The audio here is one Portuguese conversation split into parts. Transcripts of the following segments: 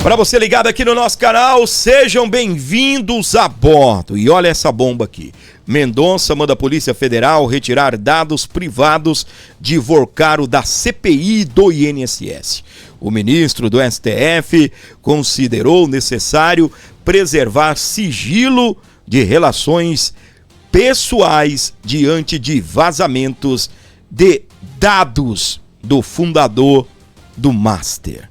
Para você ligado aqui no nosso canal, sejam bem-vindos a bordo. E olha essa bomba aqui. Mendonça manda a Polícia Federal retirar dados privados de Vorcaro da CPI do INSS. O ministro do STF considerou necessário preservar sigilo de relações pessoais diante de vazamentos de dados do fundador do Master.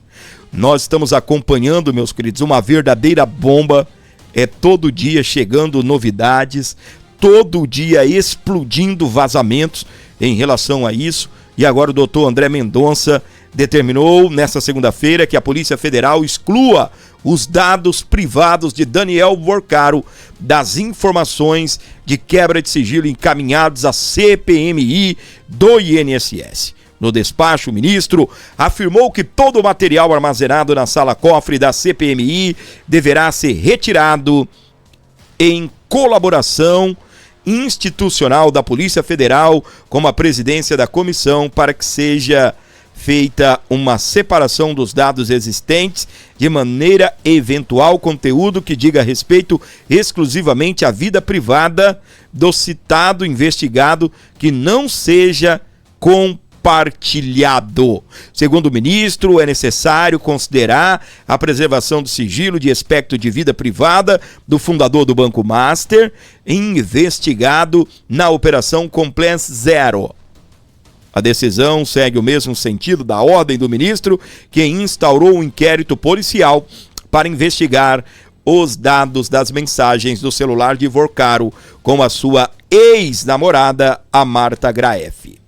Nós estamos acompanhando, meus queridos, uma verdadeira bomba. É todo dia chegando novidades, todo dia explodindo vazamentos em relação a isso. E agora o doutor André Mendonça determinou nesta segunda-feira que a Polícia Federal exclua os dados privados de Daniel Vorcaro das informações de quebra de sigilo encaminhados à CPMI do INSS. No despacho, o ministro afirmou que todo o material armazenado na sala-cofre da CPMI deverá ser retirado em colaboração institucional da Polícia Federal com a presidência da comissão para que seja feita uma separação dos dados existentes de maneira eventual conteúdo que diga respeito exclusivamente à vida privada do citado investigado que não seja compartilhado. Segundo o ministro, é necessário considerar a preservação do sigilo de aspecto de vida privada do fundador do Banco Master, investigado na Operação Compliance Zero. A decisão segue o mesmo sentido da ordem do ministro, que instaurou um inquérito policial para investigar os dados das mensagens do celular de Vorcaro com a sua ex-namorada, a Marta Graeff.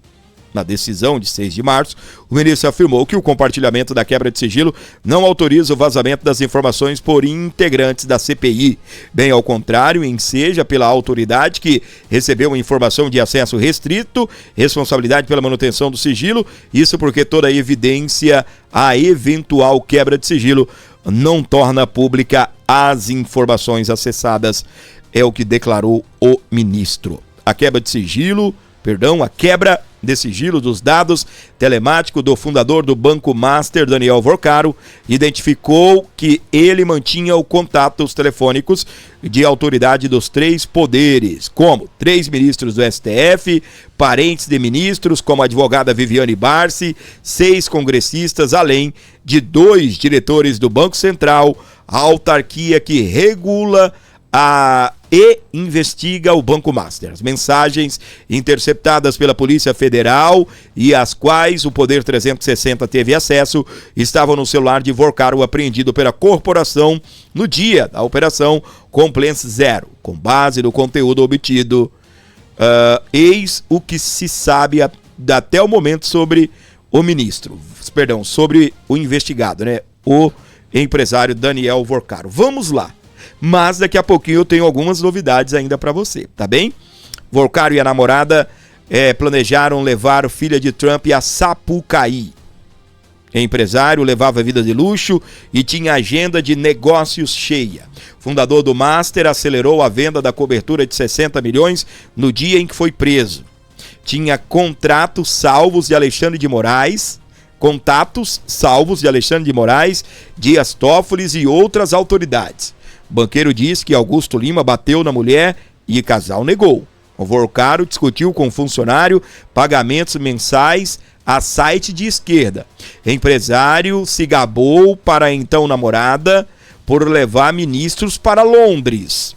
Na decisão de 6 de março, o ministro afirmou que o compartilhamento da quebra de sigilo não autoriza o vazamento das informações por integrantes da CPI. Bem ao contrário, enseja pela autoridade que recebeu informação de acesso restrito, responsabilidade pela manutenção do sigilo, isso porque toda evidência a eventual quebra de sigilo não torna pública as informações acessadas, é o que declarou o ministro. A quebra de sigilo dos dados telemáticos do fundador do Banco Master, Daniel Vorcaro, identificou que ele mantinha os contatos telefônicos de autoridade dos 3 poderes, como 3 ministros do STF, parentes de ministros, como a advogada Viviane Barsi, 6 congressistas, além de 2 diretores do Banco Central, a autarquia que regula e investiga o Banco Master. As mensagens interceptadas pela Polícia Federal e às quais o Poder 360 teve acesso estavam no celular de Vorcaro apreendido pela corporação no dia da Operação Compliance Zero. Com base no conteúdo obtido, eis o que se sabe até o momento sobre sobre o investigado, né? O empresário Daniel Vorcaro. Vamos lá. Mas daqui a pouquinho eu tenho algumas novidades ainda para você, tá bem? Vorcaro e a namorada planejaram levar a filha de Trump a Sapucaí. Empresário, levava vida de luxo e tinha agenda de negócios cheia. Fundador do Master acelerou a venda da cobertura de 60 milhões no dia em que foi preso. Tinha contatos salvos de Alexandre de Moraes, Dias Toffoli e outras autoridades. O banqueiro diz que Augusto Lima bateu na mulher e o casal negou. O Vorcaro discutiu com o funcionário pagamentos mensais a site de esquerda. Empresário se gabou para a então namorada por levar ministros para Londres.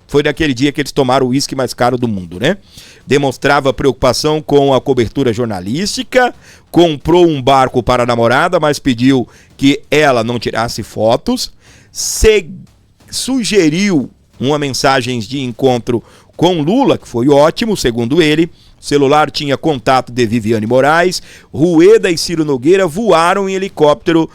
Foi naquele dia que eles tomaram o uísque mais caro do mundo, né? Demonstrava preocupação com a cobertura jornalística, comprou um barco para a namorada, mas pediu que ela não tirasse fotos, sugeriu uma mensagem de encontro com Lula, que foi ótimo, segundo ele. O celular tinha contato de Viviane Moraes. Rueda e Ciro Nogueira voaram em helicóptero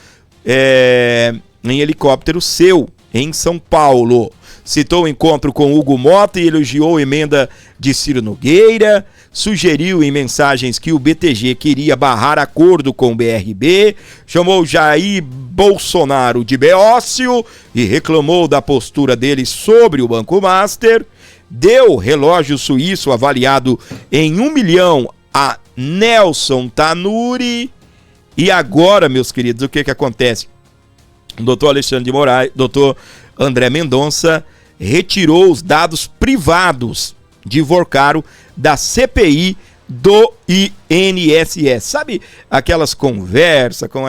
seu, em São Paulo. Citou o encontro com Hugo Mota e elogiou a emenda de Ciro Nogueira. Sugeriu em mensagens que o BTG queria barrar acordo com o BRB. Chamou Jair Bolsonaro de beócio e reclamou da postura dele sobre o Banco Master. Deu relógio suíço avaliado em 1 milhão a Nelson Tanuri. E agora, meus queridos, o que acontece? o doutor Alexandre de Moraes, doutor André Mendonça, retirou os dados privados de Vorcaro da CPI do INSS. Sabe aquelas conversas com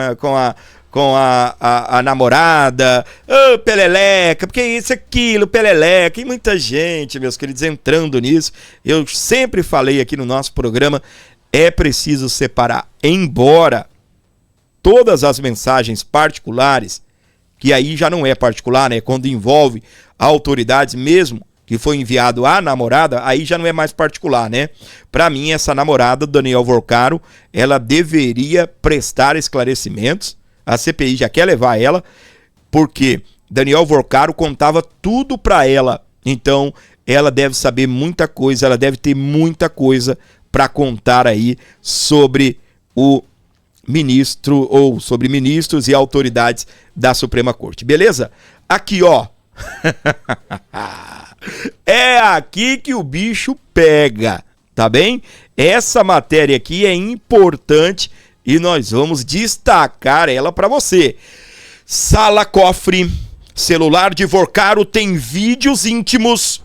a namorada, peleleca, porque isso, aquilo, peleleca, e muita gente, meus queridos, entrando nisso. Eu sempre falei aqui no nosso programa, é preciso separar, embora todas as mensagens particulares, que aí já não é particular, né, quando envolve autoridades mesmo, que foi enviado à namorada, aí já não é mais particular, né? Para mim, essa namorada do Daniel Vorcaro, ela deveria prestar esclarecimentos. A CPI já quer levar ela, porque Daniel Vorcaro contava tudo para ela. Então, ela deve saber muita coisa, ela deve ter muita coisa para contar aí sobre o ministro, ou sobre ministros e autoridades da Suprema Corte. Beleza? Aqui, ó. É aqui que o bicho pega, tá bem? Essa matéria aqui é importante e nós vamos destacar ela para você. Sala cofre, celular de Vorcaro tem vídeos íntimos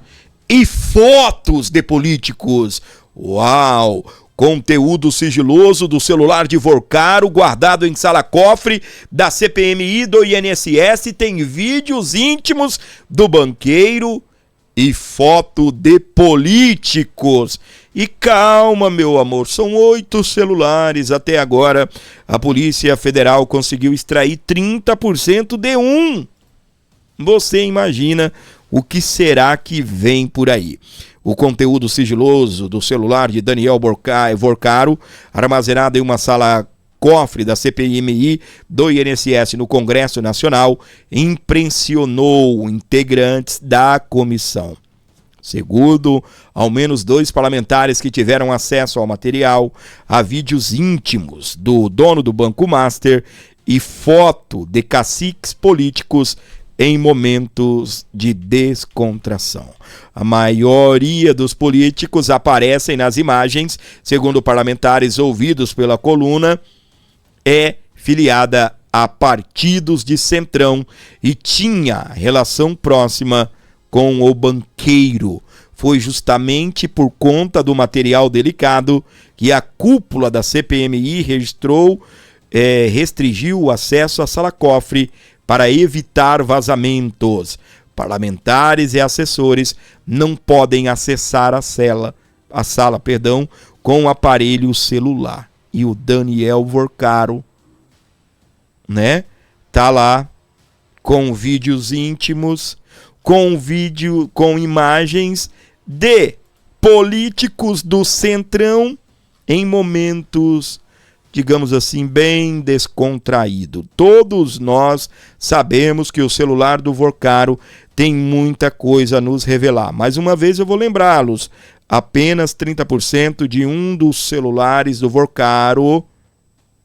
e fotos de políticos. Uau! Conteúdo sigiloso do celular de Vorcaro, guardado em sala cofre da CPMI do INSS, tem vídeos íntimos do banqueiro e foto de políticos. E calma, meu amor, são 8 celulares. Até agora, a Polícia Federal conseguiu extrair 30% de um. Você imagina o que será que vem por aí? O conteúdo sigiloso do celular de Daniel Vorcaro, armazenado em uma sala cofre da CPMI do INSS no Congresso Nacional, impressionou integrantes da comissão. Segundo ao menos 2 parlamentares que tiveram acesso ao material, há vídeos íntimos do dono do Banco Master e foto de caciques políticos em momentos de descontração. A maioria dos políticos aparecem nas imagens, segundo parlamentares ouvidos pela coluna, é filiada a partidos de centrão e tinha relação próxima com o banqueiro. Foi justamente por conta do material delicado que a cúpula da CPMI restringiu o acesso à sala cofre para evitar vazamentos. Parlamentares e assessores não podem acessar a sala, com o aparelho celular. E o Daniel Vorcaro, né, tá lá com vídeos íntimos, com imagens de políticos do Centrão em momentos, digamos assim, bem descontraído. Todos nós sabemos que o celular do Vorcaro tem muita coisa a nos revelar. Mais uma vez eu vou lembrá-los, apenas 30% de um dos celulares do Vorcaro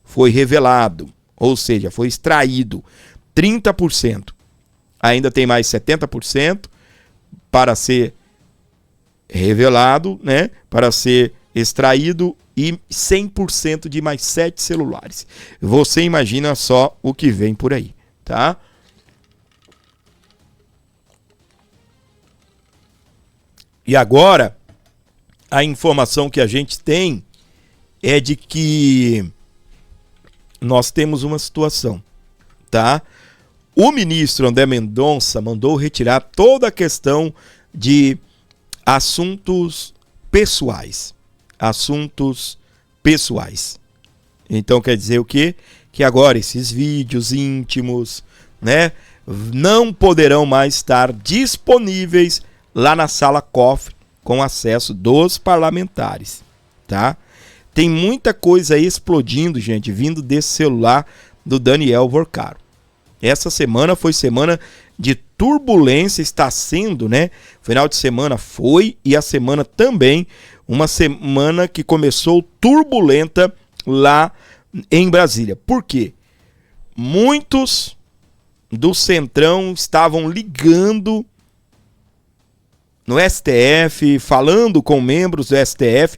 foi revelado, ou seja, foi extraído. 30%. Ainda tem mais 70% para ser revelado, né? Para ser extraído, e 100% de mais 7 celulares. Você imagina só o que vem por aí, tá? E agora, a informação que a gente tem é de que nós temos uma situação, tá? O ministro André Mendonça mandou retirar toda a questão de assuntos pessoais. Então quer dizer o quê? Que agora esses vídeos íntimos, né, não poderão mais estar disponíveis lá na sala cofre com acesso dos parlamentares, tá? Tem muita coisa explodindo, gente, vindo desse celular do Daniel Vorcaro. Essa semana foi semana de turbulência, está sendo, né? Final de semana foi, e a semana também, uma semana que começou turbulenta lá em Brasília. Por quê? Muitos do Centrão estavam ligando no STF, falando com membros do STF,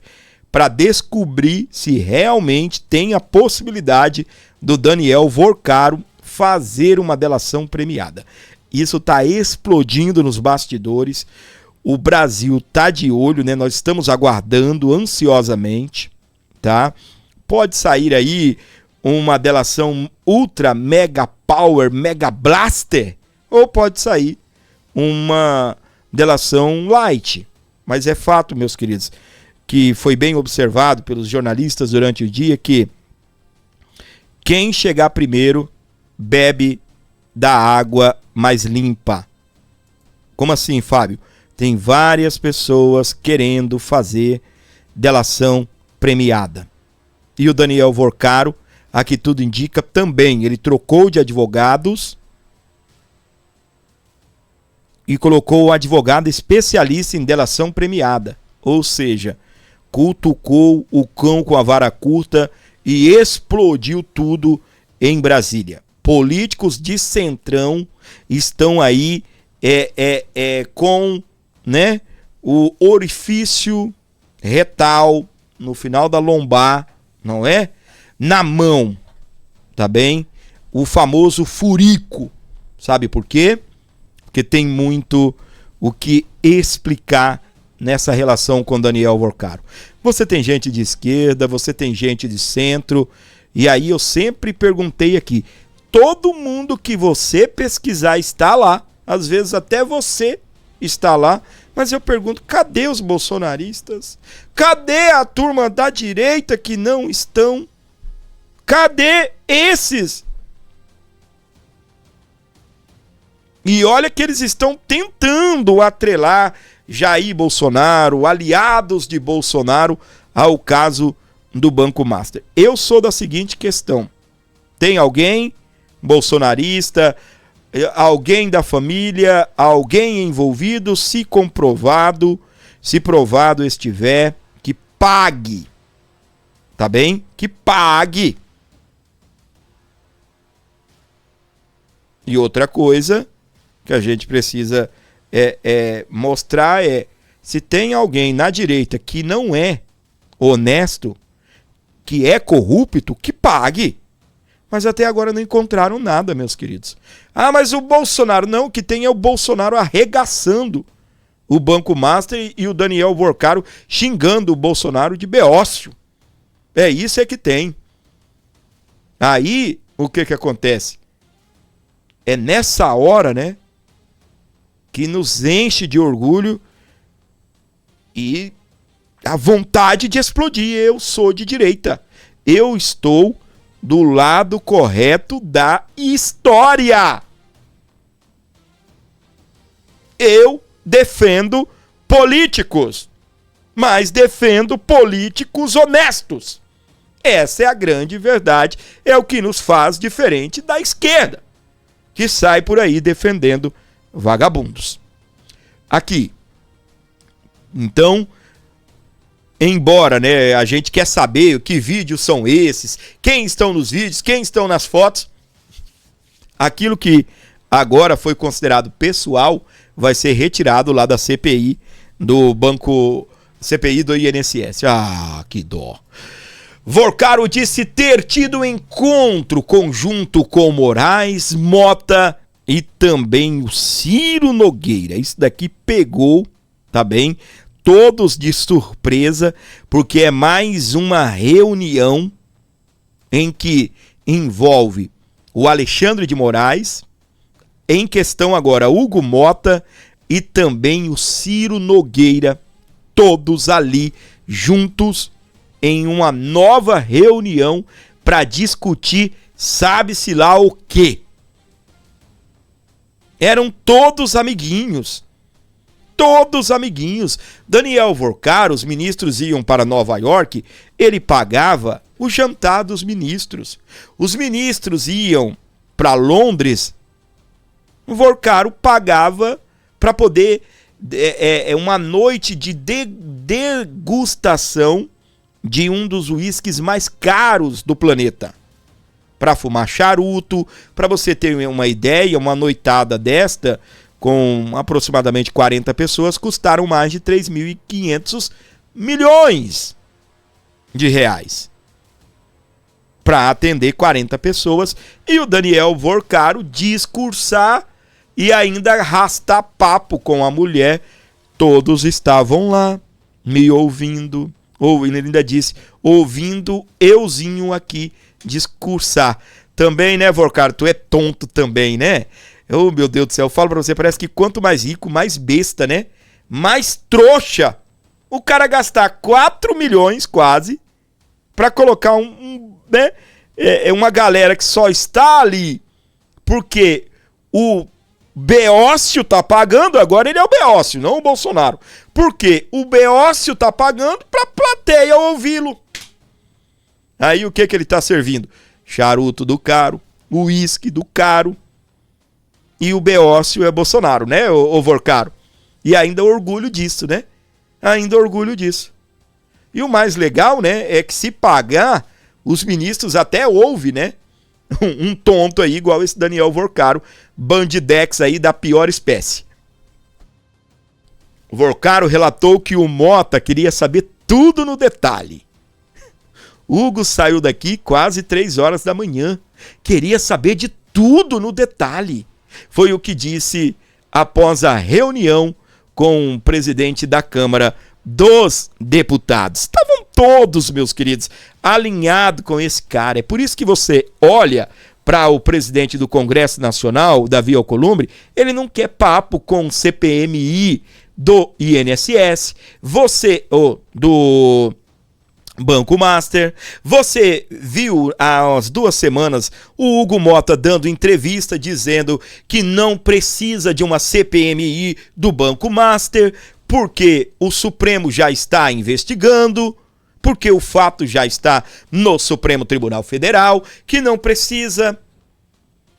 para descobrir se realmente tem a possibilidade do Daniel Vorcaro fazer uma delação premiada. Isso está explodindo nos bastidores. O Brasil tá de olho, né? Nós estamos aguardando ansiosamente, tá? Pode sair aí uma delação ultra, mega power, mega blaster, ou pode sair uma delação light. Mas é fato, meus queridos, que foi bem observado pelos jornalistas durante o dia que quem chegar primeiro bebe da água mais limpa. Como assim, Fábio? Tem várias pessoas querendo fazer delação premiada. E o Daniel Vorcaro, aqui tudo indica, também ele trocou de advogados e colocou o advogado especialista em delação premiada. Ou seja, cutucou o cão com a vara curta e explodiu tudo em Brasília. Políticos de centrão estão aí com, né, o orifício retal no final da lombar, não é? Na mão, tá bem? O famoso furico. Sabe por quê? Porque tem muito o que explicar nessa relação com Daniel Vorcaro. Você tem gente de esquerda, você tem gente de centro, e aí eu sempre perguntei aqui, todo mundo que você pesquisar está lá, às vezes até você está lá, mas eu pergunto, cadê os bolsonaristas? Cadê a turma da direita que não estão? Cadê esses? E olha que eles estão tentando atrelar Jair Bolsonaro, aliados de Bolsonaro, ao caso do Banco Master. Eu sou da seguinte questão: tem alguém bolsonarista, alguém da família, alguém envolvido, se comprovado, se provado estiver, que pague. Tá bem? Que pague. E outra coisa que a gente precisa mostrar se tem alguém na direita que não é honesto, que é corrupto, que pague. Mas até agora não encontraram nada, meus queridos. Ah, mas o Bolsonaro, não, que tem é o Bolsonaro arregaçando o Banco Master e o Daniel Vorcaro xingando o Bolsonaro de beócio. Isso é que tem. Aí, o que acontece? É nessa hora, né, que nos enche de orgulho e a vontade de explodir. Eu sou de direita. Eu estou do lado correto da história. Eu defendo políticos, mas defendo políticos honestos. Essa é a grande verdade. É o que nos faz diferente da esquerda, que sai por aí defendendo vagabundos. Aqui. Então, embora, né, a gente quer saber que vídeos são esses, quem estão nos vídeos, quem estão nas fotos, aquilo que agora foi considerado pessoal vai ser retirado lá da CPI do banco, CPI do INSS. Ah, que dó. Vorcaro disse ter tido encontro conjunto com Moraes, Mota e também o Ciro Nogueira. Isso daqui pegou, tá bem? Todos de surpresa, porque é mais uma reunião em que envolve o Alexandre de Moraes, em questão agora Hugo Mota e também o Ciro Nogueira, todos ali juntos em uma nova reunião para discutir sabe-se lá o quê. Eram todos amiguinhos. Todos amiguinhos. Daniel Vorcaro, os ministros iam para Nova York, ele pagava o jantar dos ministros. Os ministros iam para Londres, o Vorcaro pagava para poder uma noite de degustação de um dos uísques mais caros do planeta. Para fumar charuto, para você ter uma ideia, uma noitada desta, com aproximadamente 40 pessoas, custaram mais de 3.500 milhões de reais. para atender 40 pessoas, e o Daniel Vorcaro discursar e ainda arrastar papo com a mulher. Todos estavam lá, me ouvindo, ele ainda disse, ouvindo euzinho aqui discursar. Também, né, Vorcaro, tu é tonto também, né? Oh, meu Deus do céu, eu falo pra você, parece que quanto mais rico, mais besta, né? Mais trouxa. O cara gastar 4 milhões quase pra colocar né? Uma galera que só está ali porque o Beócio tá pagando, agora ele é o Beócio, não o Bolsonaro. Porque o Beócio tá pagando pra plateia ouvi-lo. Aí o que ele tá servindo? Charuto do caro, uísque do caro. E o Beócio é Bolsonaro, né, o Vorcaro? E ainda orgulho disso, né? Ainda orgulho disso. E o mais legal, né, é que se pagar, os ministros até ouvem, né? Um tonto aí, igual esse Daniel Vorcaro, bandidex aí da pior espécie. O Vorcaro relatou que o Mota queria saber tudo no detalhe. Hugo saiu daqui quase 3 horas da manhã. Queria saber de tudo no detalhe. Foi o que disse após a reunião com o presidente da Câmara dos Deputados. Estavam todos, meus queridos, alinhados com esse cara. É por isso que você olha para o presidente do Congresso Nacional, Davi Alcolumbre, ele não quer papo com CPMI do INSS, do Banco Master. Você viu há umas 2 semanas o Hugo Mota dando entrevista dizendo que não precisa de uma CPMI do Banco Master, porque o Supremo já está investigando, porque o fato já está no Supremo Tribunal Federal, que não precisa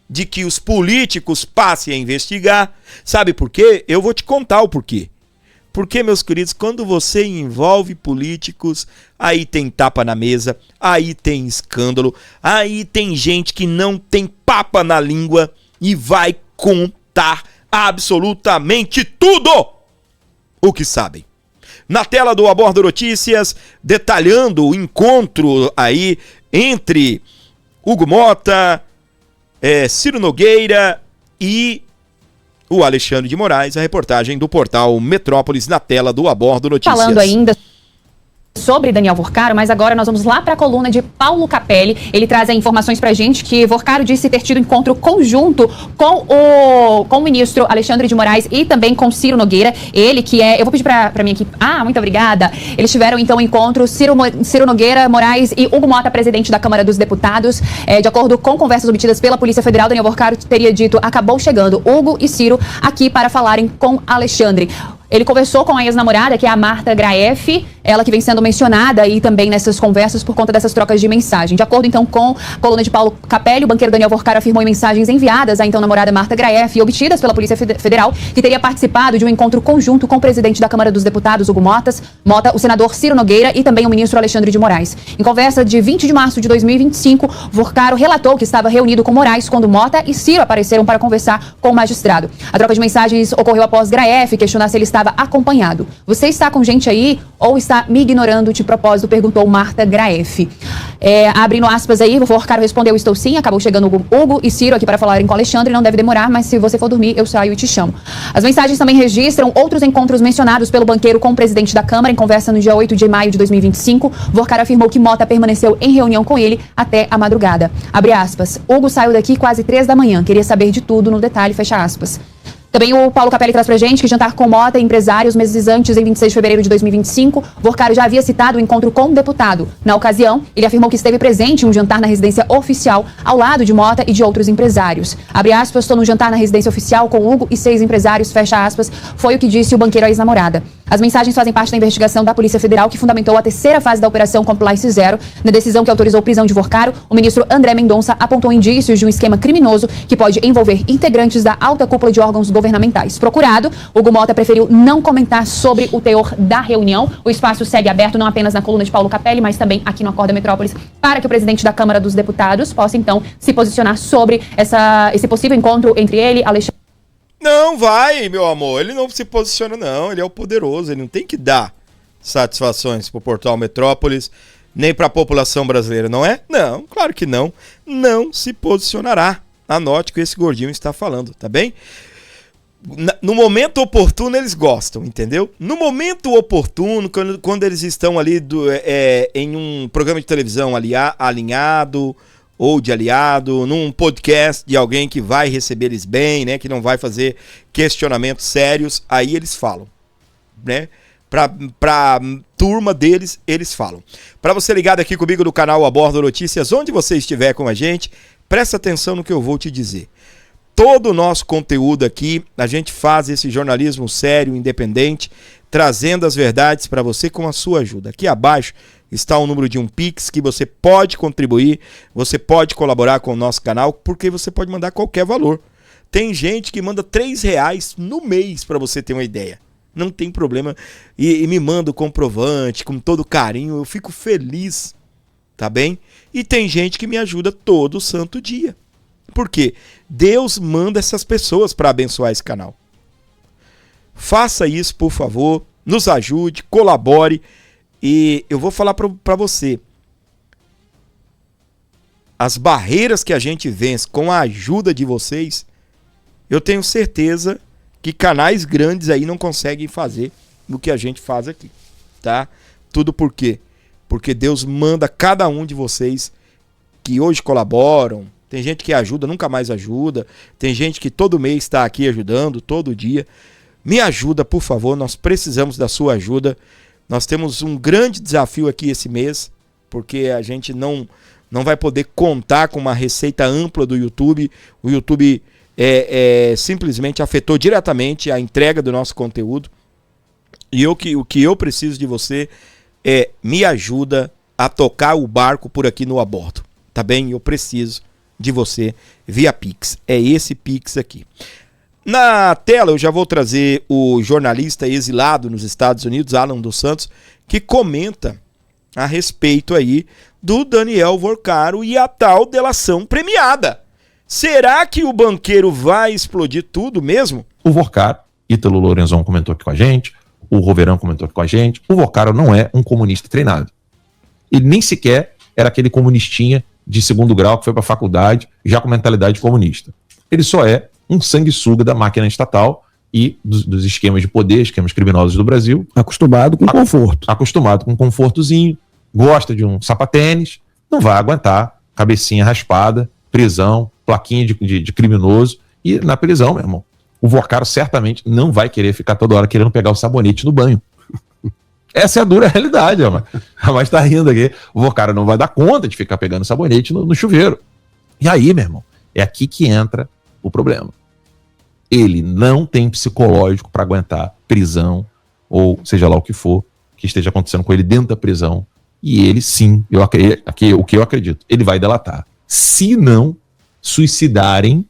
de que os políticos passem a investigar. Sabe por quê? Eu vou te contar o porquê. Porque, meus queridos, quando você envolve políticos, aí tem tapa na mesa, aí tem escândalo, aí tem gente que não tem papa na língua e vai contar absolutamente tudo o que sabem. Na tela do Abordo Notícias, detalhando o encontro aí entre Hugo Mota, Ciro Nogueira e o Alexandre de Moraes, a reportagem do portal Metrópolis na tela do Abordo Notícias. Falando ainda sobre Daniel Vorcaro, mas agora nós vamos lá para a coluna de Paulo Capelli. Ele traz informações pra gente que Vorcaro disse ter tido encontro conjunto com o ministro Alexandre de Moraes e também com Ciro Nogueira. Ele que eu vou pedir pra mim aqui. Muito obrigada. Eles tiveram então um encontro, Ciro Nogueira, Moraes e Hugo Mota, presidente da Câmara dos Deputados. De acordo com conversas obtidas pela Polícia Federal, Daniel Vorcaro teria dito: acabou chegando Hugo e Ciro aqui para falarem com Alexandre. Ele conversou com a ex-namorada, que é a Marta Graeff, ela que vem sendo mencionada aí também nessas conversas por conta dessas trocas de mensagem. De acordo, então, com a coluna de Paulo Capelli, o banqueiro Daniel Vorcaro afirmou em mensagens enviadas à então namorada Marta Graeff e obtidas pela Polícia Federal que teria participado de um encontro conjunto com o presidente da Câmara dos Deputados, Hugo Mota, o senador Ciro Nogueira e também o ministro Alexandre de Moraes. Em conversa de 20 de março de 2025, Vorcaro relatou que estava reunido com Moraes quando Mota e Ciro apareceram para conversar com o magistrado. A troca de mensagens ocorreu após Graeff questionar se ele estava acompanhado. Você está com gente aí ou está me ignorando de propósito? Perguntou Marta Graeff. Abrindo aspas aí, o Vorcaro respondeu: estou sim, acabou chegando Hugo e Ciro aqui para falarem com Alexandre, não deve demorar, mas se você for dormir, eu saio e te chamo. As mensagens também registram outros encontros mencionados pelo banqueiro com o presidente da Câmara. Em conversa no dia 8 de maio de 2025, Vorcaro afirmou que Mota permaneceu em reunião com ele até a madrugada. Abre aspas, Hugo saiu daqui quase 3 da manhã, queria saber de tudo no detalhe, fecha aspas. Também o Paulo Capelli traz pra gente que jantar com Mota e empresários meses antes, em 26 de fevereiro de 2025, Vorcaro já havia citado o encontro com o deputado. Na ocasião, ele afirmou que esteve presente em um jantar na residência oficial ao lado de Mota e de outros empresários. Abre aspas, estou no jantar na residência oficial com Hugo e 6 empresários, fecha aspas, foi o que disse o banqueiro à ex-namorada. As mensagens fazem parte da investigação da Polícia Federal, que fundamentou a 3ª fase da Operação Compliance Zero. Na decisão que autorizou a prisão de Vorcaro, o ministro André Mendonça apontou indícios de um esquema criminoso que pode envolver integrantes da alta cúpula de órgãos governamentais. Procurado, Hugo Mota preferiu não comentar sobre o teor da reunião. O espaço segue aberto não apenas na coluna de Paulo Capelli, mas também aqui no Acorda Metrópolis, para que o presidente da Câmara dos Deputados possa então se posicionar sobre esse possível encontro entre ele, Alexandre. Não vai, meu amor, ele não se posiciona não, ele é o poderoso, ele não tem que dar satisfações pro portal Metrópolis. nem para a população brasileira, não é? Não, claro que não. Não se posicionará. Anote o que esse gordinho está falando, tá bem? No momento oportuno eles gostam, entendeu? No momento oportuno, quando eles estão ali em um programa de televisão alinhado ou de aliado, num podcast de alguém que vai receber eles bem, né? Que não vai fazer questionamentos sérios, aí eles falam, né? Pra turma deles, eles falam. Para você ligado aqui comigo no canal Abordo Notícias, onde você estiver com a gente, presta atenção no que eu vou te dizer. Todo o nosso conteúdo aqui, a gente faz esse jornalismo sério, independente, trazendo as verdades para você com a sua ajuda. Aqui abaixo está o número de um Pix que você pode contribuir, você pode colaborar com o nosso canal, porque você pode mandar qualquer valor. Tem gente que manda R$3 no mês, para você ter uma ideia. Não tem problema. E me manda o comprovante com todo carinho, eu fico feliz, tá bem? E tem gente que me ajuda todo santo dia. Por quê? Deus manda essas pessoas para abençoar esse canal. Faça isso, por favor. Nos ajude, colabore. E eu vou falar para você. As barreiras que a gente vence com a ajuda de vocês, eu tenho certeza que canais grandes aí não conseguem fazer o que a gente faz aqui. Tá? Tudo por quê? Porque Deus manda cada um de vocês que hoje colaboram. Tem gente que ajuda, nunca mais ajuda. Tem gente que todo mês está aqui ajudando, todo dia. Me ajuda, por favor, nós precisamos da sua ajuda. Nós temos um grande desafio aqui esse mês, porque a gente não vai poder contar com uma receita ampla do YouTube. O YouTube simplesmente afetou diretamente a entrega do nosso conteúdo. E o que eu preciso de você me ajuda a tocar o barco por aqui no Abordo. Tá bem? Eu preciso de você via Pix. É esse Pix aqui. Na tela eu já vou trazer o jornalista exilado nos Estados Unidos, Alan dos Santos, que comenta a respeito aí do Daniel Vorcaro e a tal delação premiada. Será que o banqueiro vai explodir tudo mesmo? O Vorcaro, Ítalo Lorenzon comentou aqui com a gente, o Roverão comentou aqui com a gente, o Vorcaro não é um comunista treinado. Ele nem sequer era aquele comunistinha de segundo grau que foi para a faculdade já com mentalidade comunista. Ele só é um sanguessuga da máquina estatal e dos esquemas de poder, esquemas criminosos do Brasil. Acostumado com conforto. Acostumado com um confortozinho, gosta de um sapatênis, não vai aguentar cabecinha raspada, prisão, plaquinha de criminoso. E na prisão, meu irmão, o Vorcaro certamente não vai querer ficar toda hora querendo pegar o sabonete no banho. Essa é a dura realidade, mas tá rindo aqui. O Vorcaro não vai dar conta de ficar pegando sabonete no chuveiro. E aí, meu irmão, é aqui que entra o problema. Ele não tem psicológico para aguentar prisão, ou seja lá o que for, que esteja acontecendo com ele dentro da prisão. E ele, sim, o que eu acredito, ele vai delatar. Se não suicidarem,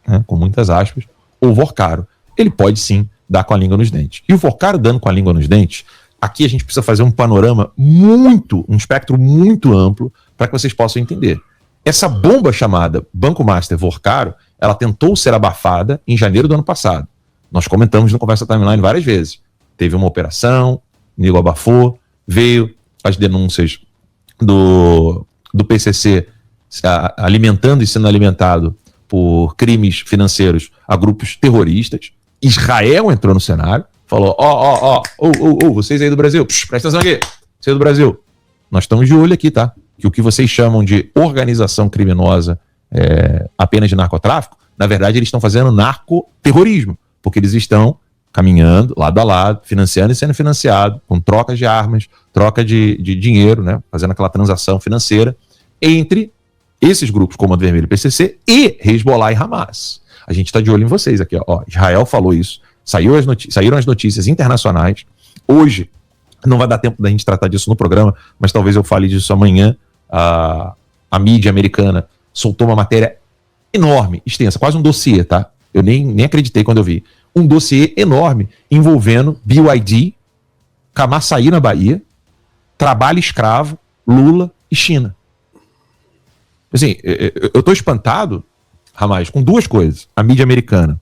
né, com muitas aspas, o Vorcaro, ele pode sim dar com a língua nos dentes. E o Vorcaro dando com a língua nos dentes, aqui a gente precisa fazer um panorama um espectro muito amplo para que vocês possam entender. Essa bomba chamada Banco Master Vorcaro, ela tentou ser abafada em janeiro do ano passado. Nós comentamos no Conversa Timeline várias vezes. Teve uma operação, nego abafou, veio as denúncias do PCC alimentando e sendo alimentado por crimes financeiros a grupos terroristas. Israel entrou no cenário, falou, vocês aí do Brasil, presta atenção aqui, vocês do Brasil, nós estamos de olho aqui, tá? Que o que vocês chamam de organização criminosa apenas de narcotráfico, na verdade eles estão fazendo narcoterrorismo, porque eles estão caminhando lado a lado, financiando e sendo financiado, com trocas de armas, troca de dinheiro, né? Fazendo aquela transação financeira entre esses grupos, Comando Vermelho e PCC, e Hezbollah e Hamas. A gente está de olho em vocês aqui, ó. Israel falou isso, saíram as notícias internacionais. Hoje, não vai dar tempo da gente tratar disso no programa, mas talvez eu fale disso amanhã. A mídia americana soltou uma matéria enorme, extensa, quase um dossiê, tá? Eu nem acreditei quando eu vi. Um dossiê enorme envolvendo BYD, Camaçaí na Bahia, trabalho escravo, Lula e China. Assim, eu tô espantado, Ramais, com duas coisas. A mídia americana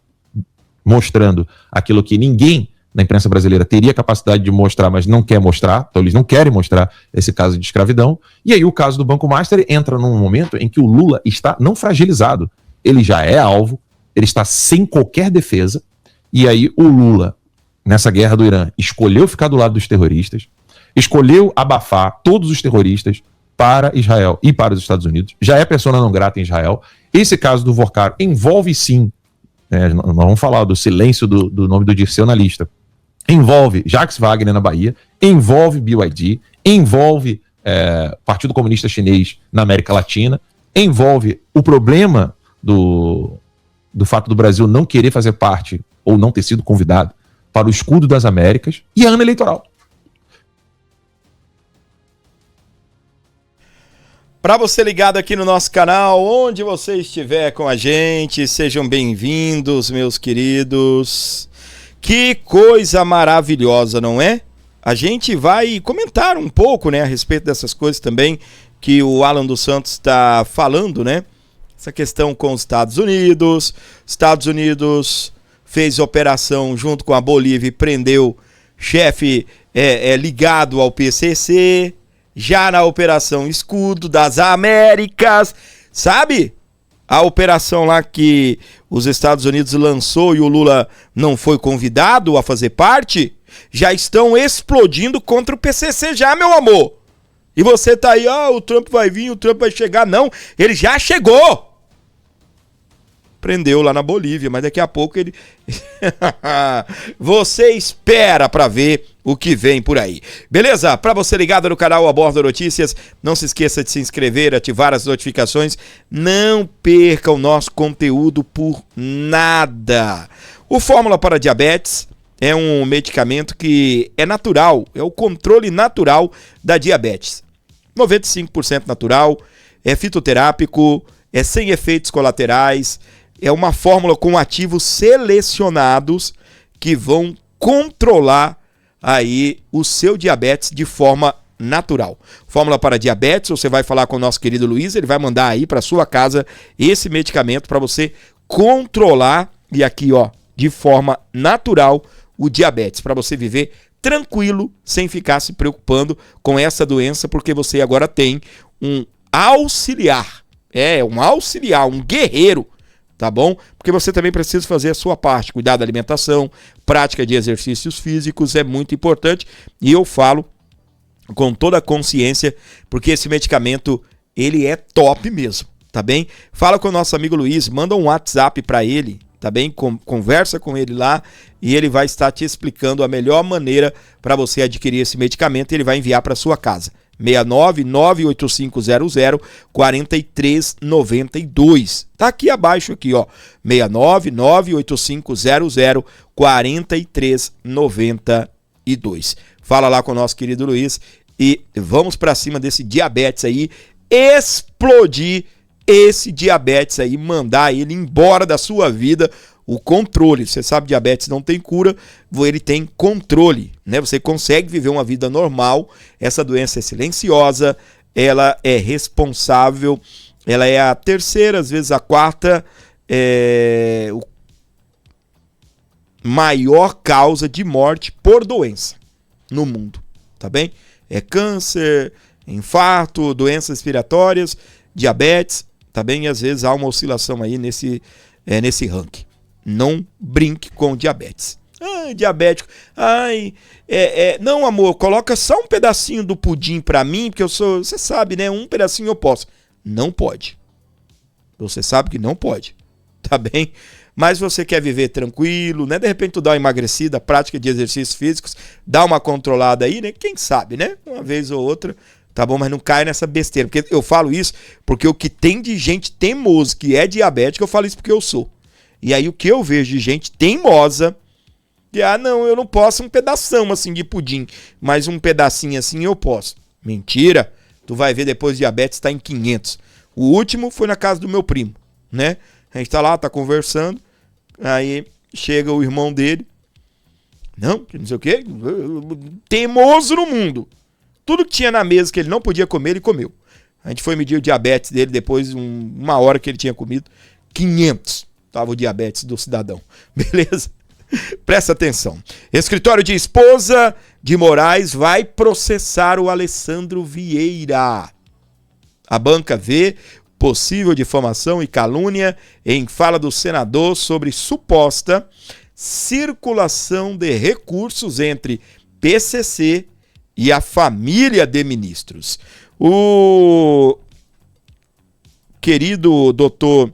mostrando aquilo que ninguém na imprensa brasileira teria capacidade de mostrar, mas não quer mostrar, então eles não querem mostrar esse caso de escravidão. E aí o caso do Banco Master entra num momento em que o Lula está não fragilizado, ele já é alvo, ele está sem qualquer defesa, e aí o Lula, nessa guerra do Irã, escolheu ficar do lado dos terroristas, escolheu abafar todos os terroristas para Israel e para os Estados Unidos, já é persona não grata em Israel. Esse caso do Vorcaro envolve sim, nós vamos falar do silêncio do nome do Dirceu na lista, envolve Jacques Wagner na Bahia, envolve BYD, envolve Partido Comunista Chinês na América Latina, envolve o problema do fato do Brasil não querer fazer parte ou não ter sido convidado para o escudo das Américas e ano eleitoral. Para você ligado aqui no nosso canal, onde você estiver com a gente, sejam bem-vindos, meus queridos. Que coisa maravilhosa, não é? A gente vai comentar um pouco, né, a respeito dessas coisas também que o Alan dos Santos está falando, né? Essa questão com os Estados Unidos. Estados Unidos fez operação junto com a Bolívia e prendeu chefe ligado ao PCC. Já na Operação Escudo das Américas, sabe? A operação lá que os Estados Unidos lançou e o Lula não foi convidado a fazer parte, já estão explodindo contra o PCC já, meu amor. E você tá aí, o Trump vai vir, o Trump vai chegar. Não, ele já chegou. Prendeu lá na Bolívia, mas daqui a pouco ele... Você espera pra ver o que vem por aí. Beleza? Pra você ligado no canal Abordo Notícias, não se esqueça de se inscrever, ativar as notificações. Não perca o nosso conteúdo por nada. O Fórmula para Diabetes é um medicamento que é natural, é o controle natural da diabetes. 95% natural, é fitoterápico, é sem efeitos colaterais, é uma fórmula com ativos selecionados que vão controlar aí o seu diabetes de forma natural. Fórmula para diabetes, você vai falar com o nosso querido Luiz, ele vai mandar aí para sua casa esse medicamento para você controlar e aqui, de forma natural o diabetes, para você viver tranquilo, sem ficar se preocupando com essa doença, porque você agora tem um auxiliar, um guerreiro, tá bom? Porque você também precisa fazer a sua parte, cuidar da alimentação, prática de exercícios físicos é muito importante, e eu falo com toda a consciência, porque esse medicamento, ele é top mesmo, tá bem? Fala com o nosso amigo Luiz, manda um WhatsApp para ele, tá bem? Conversa com ele lá e ele vai estar te explicando a melhor maneira para você adquirir esse medicamento e ele vai enviar para sua casa. 69985004392. Tá aqui abaixo aqui, 69985004392. Fala lá com o nosso querido Luiz e vamos para cima desse diabetes aí, explodir esse diabetes aí, mandar ele embora da sua vida. O controle, você sabe, diabetes não tem cura, ele tem controle, né? Você consegue viver uma vida normal, essa doença é silenciosa, ela é responsável, ela é a terceira, às vezes a quarta, maior causa de morte por doença no mundo, tá bem? É câncer, infarto, doenças respiratórias, diabetes, tá bem? E às vezes há uma oscilação aí nesse ranking. Não brinque com diabetes. Diabético. Não, amor, coloca só um pedacinho do pudim pra mim, porque você sabe, né? Um pedacinho eu posso. Não pode. Você sabe que não pode. Tá bem? Mas você quer viver tranquilo, né? De repente tu dá uma emagrecida, prática de exercícios físicos, dá uma controlada aí, né? Quem sabe, né? Uma vez ou outra, tá bom? Mas não cai nessa besteira. Porque eu falo isso porque o que tem de gente teimoso que é diabética, eu falo isso porque eu sou. E aí o que eu vejo de gente teimosa, que não, eu não posso um pedação assim de pudim, mas um pedacinho assim eu posso. Mentira, tu vai ver depois diabetes tá em 500. O último foi na casa do meu primo, né? A gente tá lá, tá conversando, aí chega o irmão dele, não sei o quê, teimoso no mundo. Tudo que tinha na mesa que ele não podia comer, ele comeu. A gente foi medir o diabetes dele depois de uma hora que ele tinha comido, 500. Tava o diabetes do cidadão. Beleza? Presta atenção. Escritório de esposa de Moraes vai processar o Alessandro Vieira. A banca vê possível difamação e calúnia em fala do senador sobre suposta circulação de recursos entre PCC e a família de ministros. O querido doutor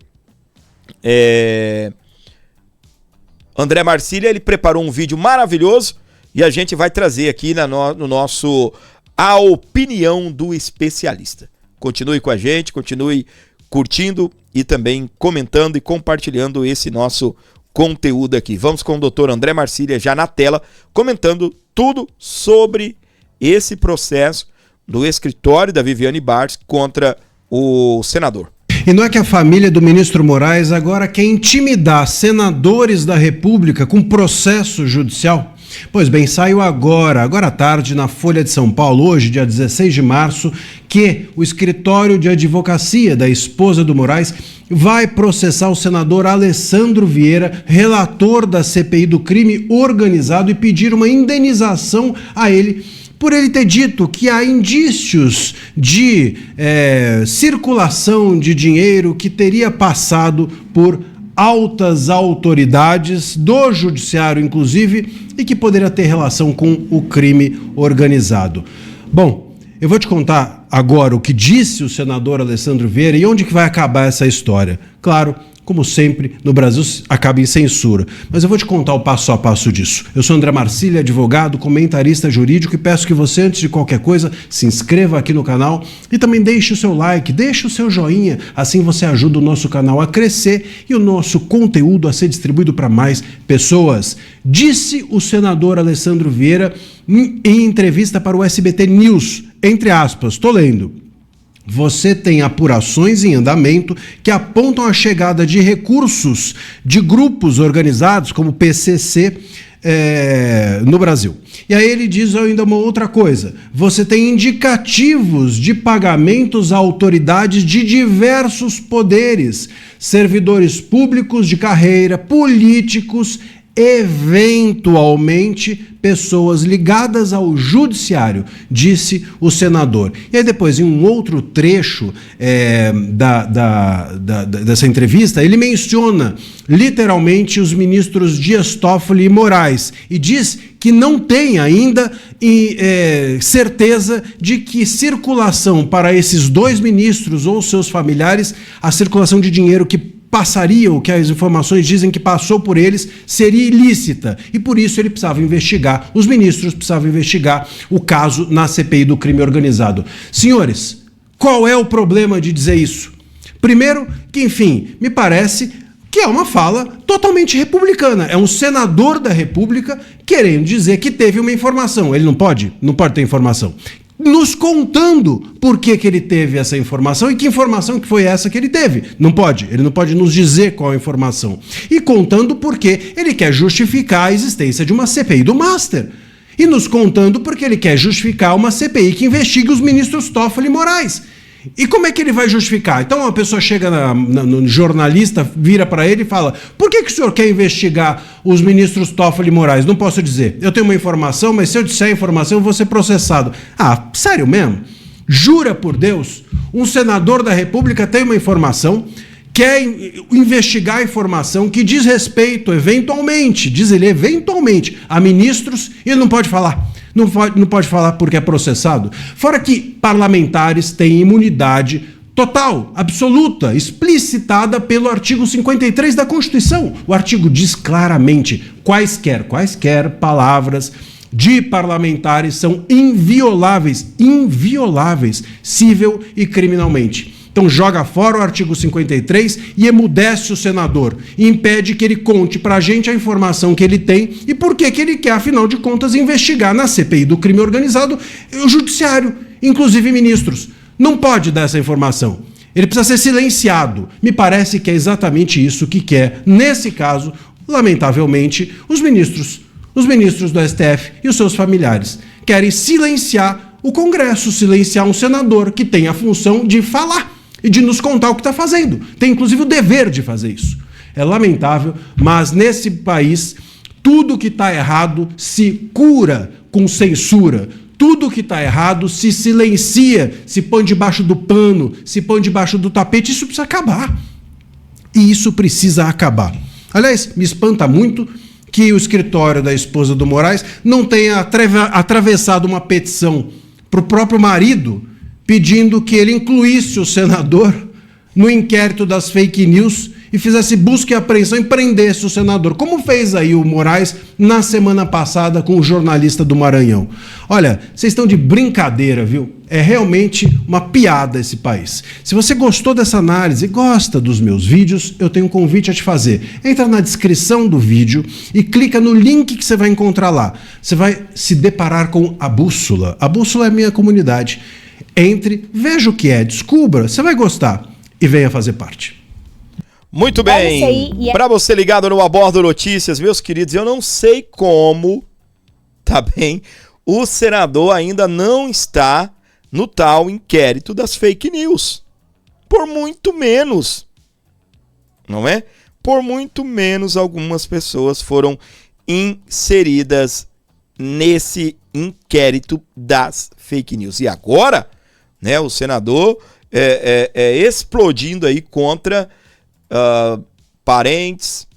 André Marcília, ele preparou um vídeo maravilhoso e a gente vai trazer aqui no nosso A Opinião do Especialista. Continue com a gente, continue curtindo e também comentando e compartilhando esse nosso conteúdo aqui. Vamos com o doutor André Marcília já na tela, comentando tudo sobre esse processo do escritório da Viviane Barros contra o senador. E não é que a família do ministro Moraes agora quer intimidar senadores da República com processo judicial? Pois bem, saiu agora à tarde, na Folha de São Paulo, hoje, dia 16 de março, que o escritório de advocacia da esposa do Moraes vai processar o senador Alessandro Vieira, relator da CPI do crime organizado, e pedir uma indenização a ele por ele ter dito que há indícios de circulação de dinheiro que teria passado por altas autoridades do judiciário, inclusive, e que poderia ter relação com o crime organizado. Bom, eu vou te contar agora o que disse o senador Alessandro Vieira e onde que vai acabar essa história. Claro, como sempre, no Brasil acaba em censura. Mas eu vou te contar o passo a passo disso. Eu sou André Marcília, advogado, comentarista jurídico, e peço que você, antes de qualquer coisa, se inscreva aqui no canal e também deixe o seu like, deixe o seu joinha. Assim você ajuda o nosso canal a crescer e o nosso conteúdo a ser distribuído para mais pessoas. Disse o senador Alessandro Vieira em entrevista para o SBT News, entre aspas, estou lendo: você tem apurações em andamento que apontam a chegada de recursos de grupos organizados como PCC no Brasil. E aí ele diz ainda uma outra coisa: você tem indicativos de pagamentos a autoridades de diversos poderes, servidores públicos de carreira, políticos, eventualmente pessoas ligadas ao judiciário, disse o senador. E aí depois, em um outro trecho dessa entrevista, ele menciona literalmente os ministros Dias Toffoli e Moraes e diz que não tem ainda certeza de que circulação para esses dois ministros ou seus familiares, a circulação de dinheiro que passaria, o que as informações dizem que passou por eles, seria ilícita. E por isso ele precisava investigar, os ministros precisavam investigar o caso na CPI do crime organizado. Senhores, qual é o problema de dizer isso? Primeiro, que enfim, me parece que é uma fala totalmente republicana. É um senador da República querendo dizer que teve uma informação. Ele não pode ter informação. Nos contando por que ele teve essa informação e que informação que foi essa que ele teve. Não pode, ele não pode nos dizer qual a informação. E contando porque ele quer justificar a existência de uma CPI do Master. E nos contando porque ele quer justificar uma CPI que investigue os ministros Toffoli e Moraes. E como é que ele vai justificar? Então uma pessoa chega no jornalista, vira para ele e fala: por que o senhor quer investigar os ministros Toffoli e Moraes? Não posso dizer. Eu tenho uma informação, mas se eu disser a informação eu vou ser processado. Ah, sério mesmo? Jura por Deus? Um senador da República tem uma informação, quer investigar a informação que diz respeito, eventualmente, diz ele, eventualmente, a ministros, e ele não pode falar. Não pode falar porque é processado. Fora que parlamentares têm imunidade total, absoluta, explicitada pelo artigo 53 da Constituição. O artigo diz claramente: quaisquer palavras de parlamentares são invioláveis, civil e criminalmente. Então joga fora o artigo 53 e emudece o senador, e impede que ele conte pra gente a informação que ele tem e por que ele quer, afinal de contas, investigar na CPI do crime organizado o judiciário, inclusive ministros. Não pode dar essa informação. Ele precisa ser silenciado. Me parece que é exatamente isso que quer, nesse caso, lamentavelmente, os ministros do STF e os seus familiares. Querem silenciar o Congresso, silenciar um senador que tem a função de falar e de nos contar o que está fazendo. Tem, inclusive, o dever de fazer isso. É lamentável, mas nesse país Tudo que está errado se cura com censura. Tudo que está errado se silencia, se põe debaixo do pano, se põe debaixo do tapete. Isso precisa acabar. E isso precisa acabar. Aliás, me espanta muito que o escritório da esposa do Moraes não tenha atravessado uma petição para o próprio marido, pedindo que ele incluísse o senador no inquérito das fake news e fizesse busca e apreensão e prendesse o senador, como fez aí o Moraes na semana passada com o jornalista do Maranhão. Olha, vocês estão de brincadeira, viu? É realmente uma piada esse país. Se você gostou dessa análise e gosta dos meus vídeos, eu tenho um convite a te fazer. Entra na descrição do vídeo e clica no link que você vai encontrar lá. Você vai se deparar com a Bússola. A Bússola é a minha comunidade. Entre, veja o que é, descubra, você vai gostar e venha fazer parte. Muito bem, para você ligado no Abordo Notícias, meus queridos, eu não sei como, tá bem, o senador ainda não está no tal inquérito das fake news. Por muito menos, não é? Por muito menos algumas pessoas foram inseridas nesse inquérito das fake news. E agora, né, o senador explodindo aí contra parentes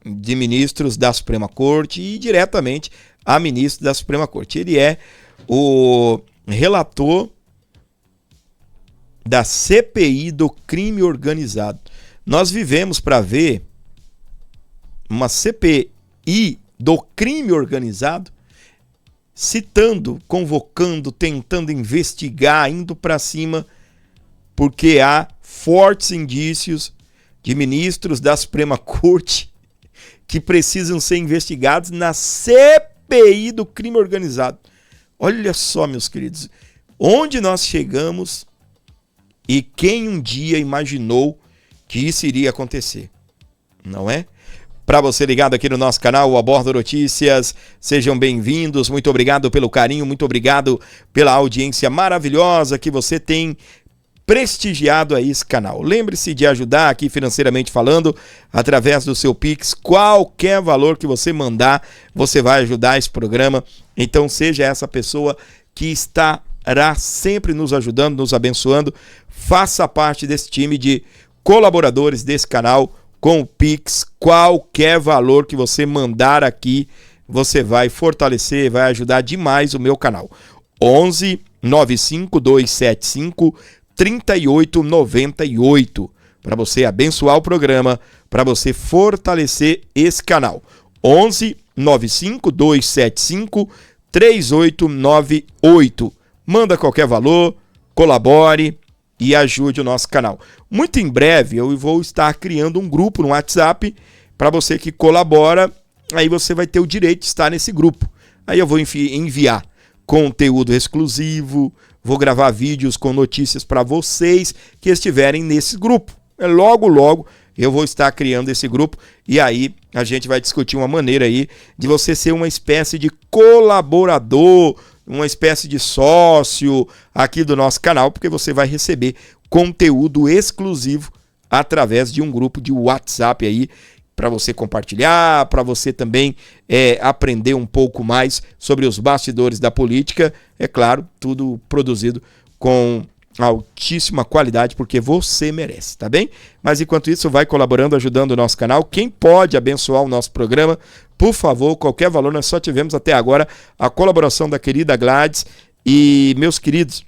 de ministros da Suprema Corte e diretamente a ministro da Suprema Corte. Ele é o relator da CPI do crime organizado. Nós vivemos para ver uma CPI do crime organizado citando, convocando, tentando investigar, indo para cima, porque há fortes indícios de ministros da Suprema Corte que precisam ser investigados na CPI do crime organizado. Olha só, meus queridos, onde nós chegamos e quem um dia imaginou que isso iria acontecer, não é? Para você ligado aqui no nosso canal, o Abordo Notícias, sejam bem-vindos, muito obrigado pelo carinho, muito obrigado pela audiência maravilhosa que você tem prestigiado aí esse canal. Lembre-se de ajudar aqui financeiramente falando, através do seu Pix, qualquer valor que você mandar, você vai ajudar esse programa. Então seja essa pessoa que estará sempre nos ajudando, nos abençoando. Faça parte desse time de colaboradores desse canal com o Pix. Qualquer valor que você mandar aqui, você vai fortalecer, vai ajudar demais o meu canal. 11 95 275 3898, para você abençoar o programa, para você fortalecer esse canal. 11 95 275 3898. Manda qualquer valor, colabore e ajude o nosso canal. Muito em breve eu vou estar criando um grupo no WhatsApp para você que colabora, aí você vai ter o direito de estar nesse grupo. Aí eu vou enviar conteúdo exclusivo, vou gravar vídeos com notícias para vocês que estiverem nesse grupo. Logo, logo eu vou estar criando esse grupo e aí a gente vai discutir uma maneira aí de você ser uma espécie de colaborador, uma espécie de sócio aqui do nosso canal, porque você vai receber conteúdo exclusivo através de um grupo de WhatsApp aí, para você compartilhar, para você também aprender um pouco mais sobre os bastidores da política. É claro, tudo produzido com altíssima qualidade, porque você merece, tá bem? Mas enquanto isso, vai colaborando, ajudando o nosso canal. Quem pode abençoar o nosso programa, por favor, qualquer valor, nós só tivemos até agora a colaboração da querida Gladys. E, meus queridos,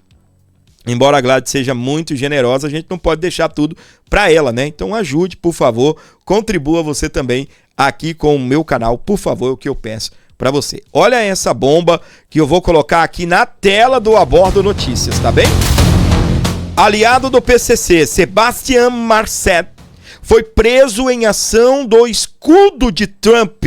embora a Gladys seja muito generosa, a gente não pode deixar tudo para ela, né? Então ajude, por favor, contribua você também aqui com o meu canal, por favor, é o que eu peço para você. Olha essa bomba que eu vou colocar aqui na tela do Abordo Notícias, tá bem? Aliado do PCC, Sebastian Marcet, foi preso em ação do escudo de Trump.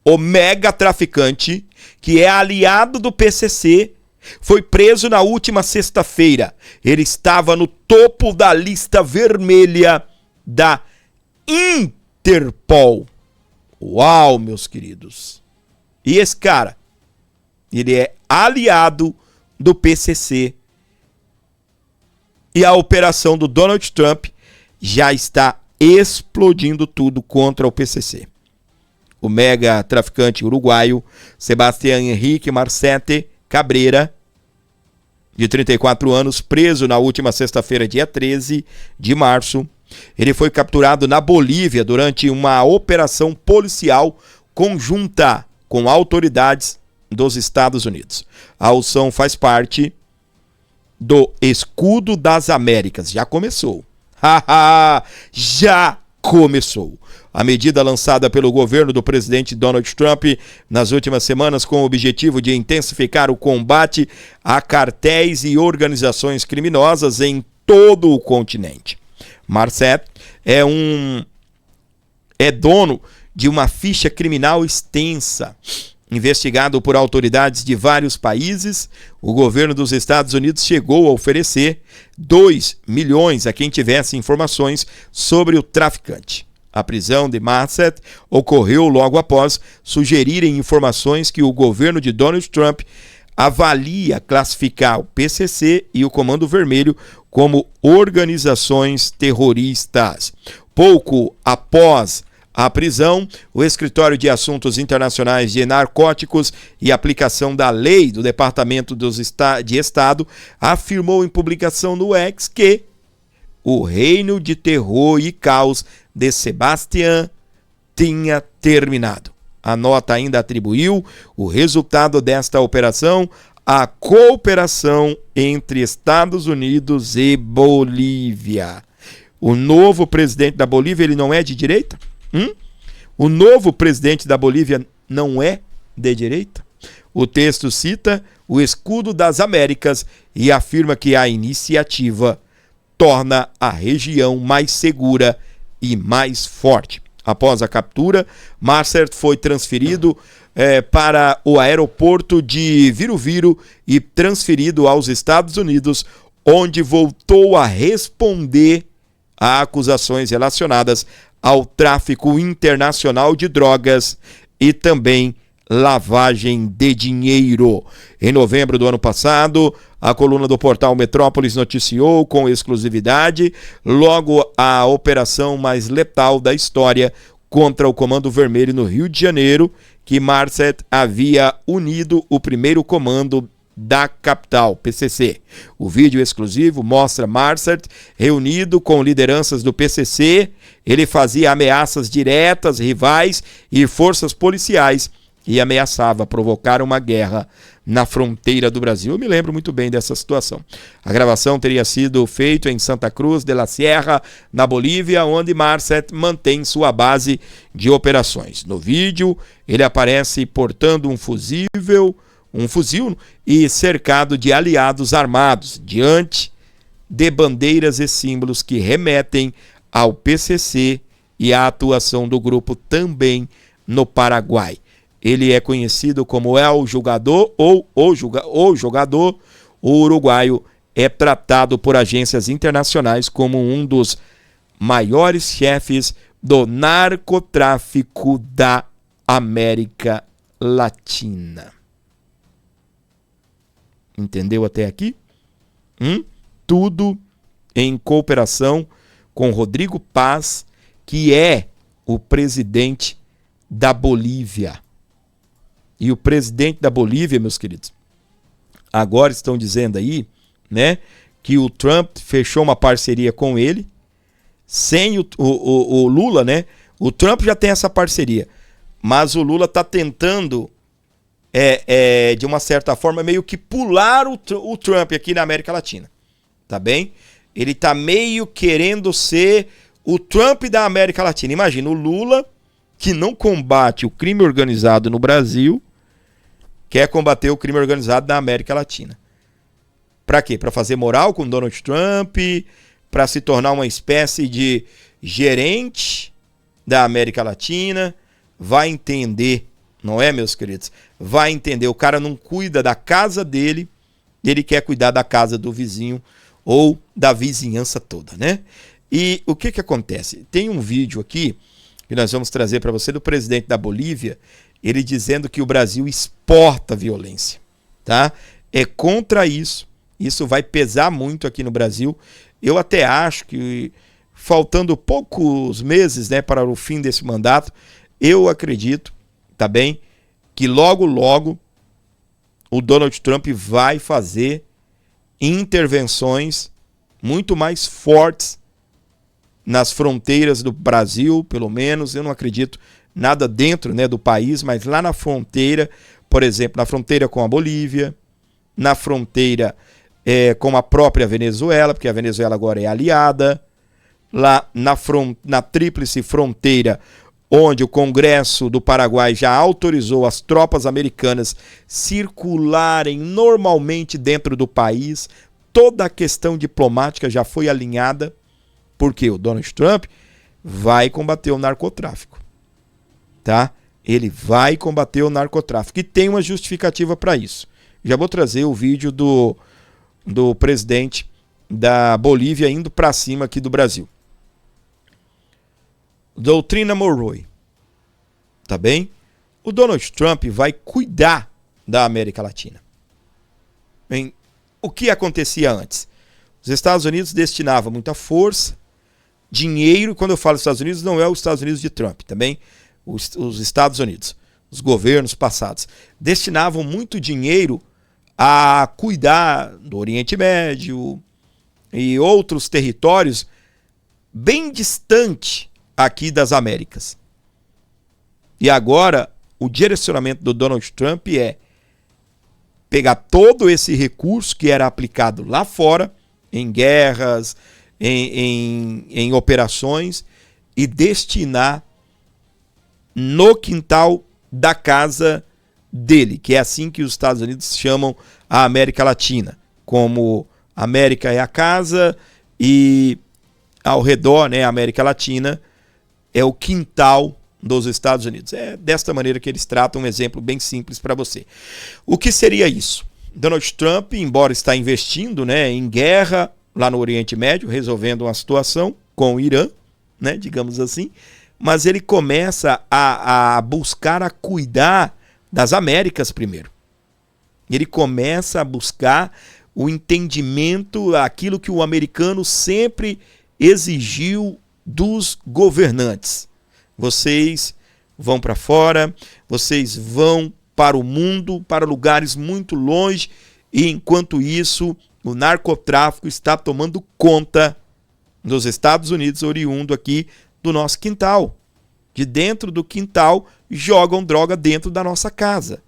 O mega traficante, que é aliado do PCC, foi preso na última sexta-feira. Ele estava no topo da lista vermelha da Interpol. Uau, meus queridos. E esse cara, ele é aliado do PCC. E a operação do Donald Trump já está explodindo tudo contra o PCC. o mega traficante uruguaio Sebastián Henrique Marcete Cabrera, de 34 anos, preso na última sexta-feira, dia 13 de março. Ele foi capturado na Bolívia durante uma operação policial conjunta com autoridades dos Estados Unidos. A ação faz parte do Escudo das Américas. Já começou. Já começou. A medida lançada pelo governo do presidente Donald Trump nas últimas semanas com o objetivo de intensificar o combate a cartéis e organizações criminosas em todo o continente. Marcet é dono de uma ficha criminal extensa. Investigado por autoridades de vários países, o governo dos Estados Unidos chegou a oferecer 2 milhões a quem tivesse informações sobre o traficante. A prisão de Marcet ocorreu logo após sugerirem informações que o governo de Donald Trump avalia classificar o PCC e o Comando Vermelho como organizações terroristas. Pouco após a prisão, o Escritório de Assuntos Internacionais de Narcóticos e Aplicação da Lei do Departamento de Estado afirmou em publicação no X que o reino de terror e caos de Sebastián tinha terminado. A nota ainda atribuiu o resultado desta operação à cooperação entre Estados Unidos e Bolívia. O novo presidente da Bolívia, ele não é de direita? O novo presidente da Bolívia não é de direita? O texto cita o Escudo das Américas e afirma que a iniciativa torna a região mais segura e mais forte. Após a captura, Marcet foi transferido para o aeroporto de Viru-Viru e transferido aos Estados Unidos, onde voltou a responder a acusações relacionadas ao tráfico internacional de drogas e também lavagem de dinheiro. Em novembro do ano passado, a coluna do portal Metrópolis noticiou com exclusividade logo a operação mais letal da história contra o Comando Vermelho no Rio de Janeiro, que Marcet havia unido o primeiro comando da capital, PCC. O vídeo exclusivo mostra Marcet reunido com lideranças do PCC. Ele fazia ameaças diretas, rivais e forças policiais e ameaçava provocar uma guerra na fronteira do Brasil. Eu me lembro muito bem dessa situação. A gravação teria sido feita em Santa Cruz de la Sierra, na Bolívia, onde Marcet mantém sua base de operações. No vídeo, ele aparece portando um fuzil e cercado de aliados armados, diante de bandeiras e símbolos que remetem ao PCC e à atuação do grupo também no Paraguai. Ele é conhecido como El Jugador ou o Jogador. O uruguaio é tratado por agências internacionais como um dos maiores chefes do narcotráfico da América Latina. Entendeu até aqui? Tudo em cooperação com Rodrigo Paz, que é o presidente da Bolívia. E o presidente da Bolívia, meus queridos, agora estão dizendo aí, né, que o Trump fechou uma parceria com ele, sem o Lula, né? O Trump já tem essa parceria, mas o Lula está tentando, de uma certa forma, meio que pular o Trump aqui na América Latina, tá bem? Ele está meio querendo ser o Trump da América Latina. Imagina, o Lula, que não combate o crime organizado no Brasil, quer combater o crime organizado na América Latina. Para quê? Para fazer moral com Donald Trump, para se tornar uma espécie de gerente da América Latina. Vai entender, não é, meus queridos? Vai entender, o cara não cuida da casa dele, ele quer cuidar da casa do vizinho ou da vizinhança toda, né? E o que acontece? Tem um vídeo aqui que nós vamos trazer para você do presidente da Bolívia, ele dizendo que o Brasil exporta violência, tá? É contra isso. Isso vai pesar muito aqui no Brasil. Eu até acho que, faltando poucos meses, né, para o fim desse mandato, eu acredito tá bem? Que logo, logo o Donald Trump vai fazer intervenções muito mais fortes nas fronteiras do Brasil, pelo menos. Eu não acredito nada dentro, né, do país, mas lá na fronteira, por exemplo, na fronteira com a Bolívia, na fronteira com a própria Venezuela, porque a Venezuela agora é aliada, lá na tríplice fronteira, onde o Congresso do Paraguai já autorizou as tropas americanas circularem normalmente dentro do país. Toda a questão diplomática já foi alinhada, porque o Donald Trump vai combater o narcotráfico, tá? Ele vai combater o narcotráfico e tem uma justificativa para isso. Já vou trazer o vídeo do presidente da Bolívia indo para cima aqui do Brasil. Doutrina Monroe, tá bem? O Donald Trump vai cuidar da América Latina. Bem, o que acontecia antes? Os Estados Unidos destinavam muita força, dinheiro. Quando eu falo Estados Unidos, não é os Estados Unidos de Trump, também os Estados Unidos, os governos passados, destinavam muito dinheiro a cuidar do Oriente Médio e outros territórios bem distante aqui das Américas. E agora o direcionamento do Donald Trump é pegar todo esse recurso que era aplicado lá fora, em guerras, em operações, e destinar no quintal da casa dele, que é assim que os Estados Unidos chamam a América Latina, como a América é a casa e ao redor, né, a América Latina é o quintal dos Estados Unidos. É desta maneira que eles tratam, um exemplo bem simples para você. O que seria isso? Donald Trump, embora está investindo, né, em guerra lá no Oriente Médio, resolvendo uma situação com o Irã, né, digamos assim, mas ele começa a buscar a cuidar das Américas primeiro. Ele começa a buscar o entendimento, aquilo que o americano sempre exigiu dos governantes. Vocês vão para fora, vocês vão para o mundo, para lugares muito longe, e enquanto isso, o narcotráfico está tomando conta dos Estados Unidos, oriundo aqui do nosso quintal. De dentro do quintal, jogam droga dentro da nossa casa.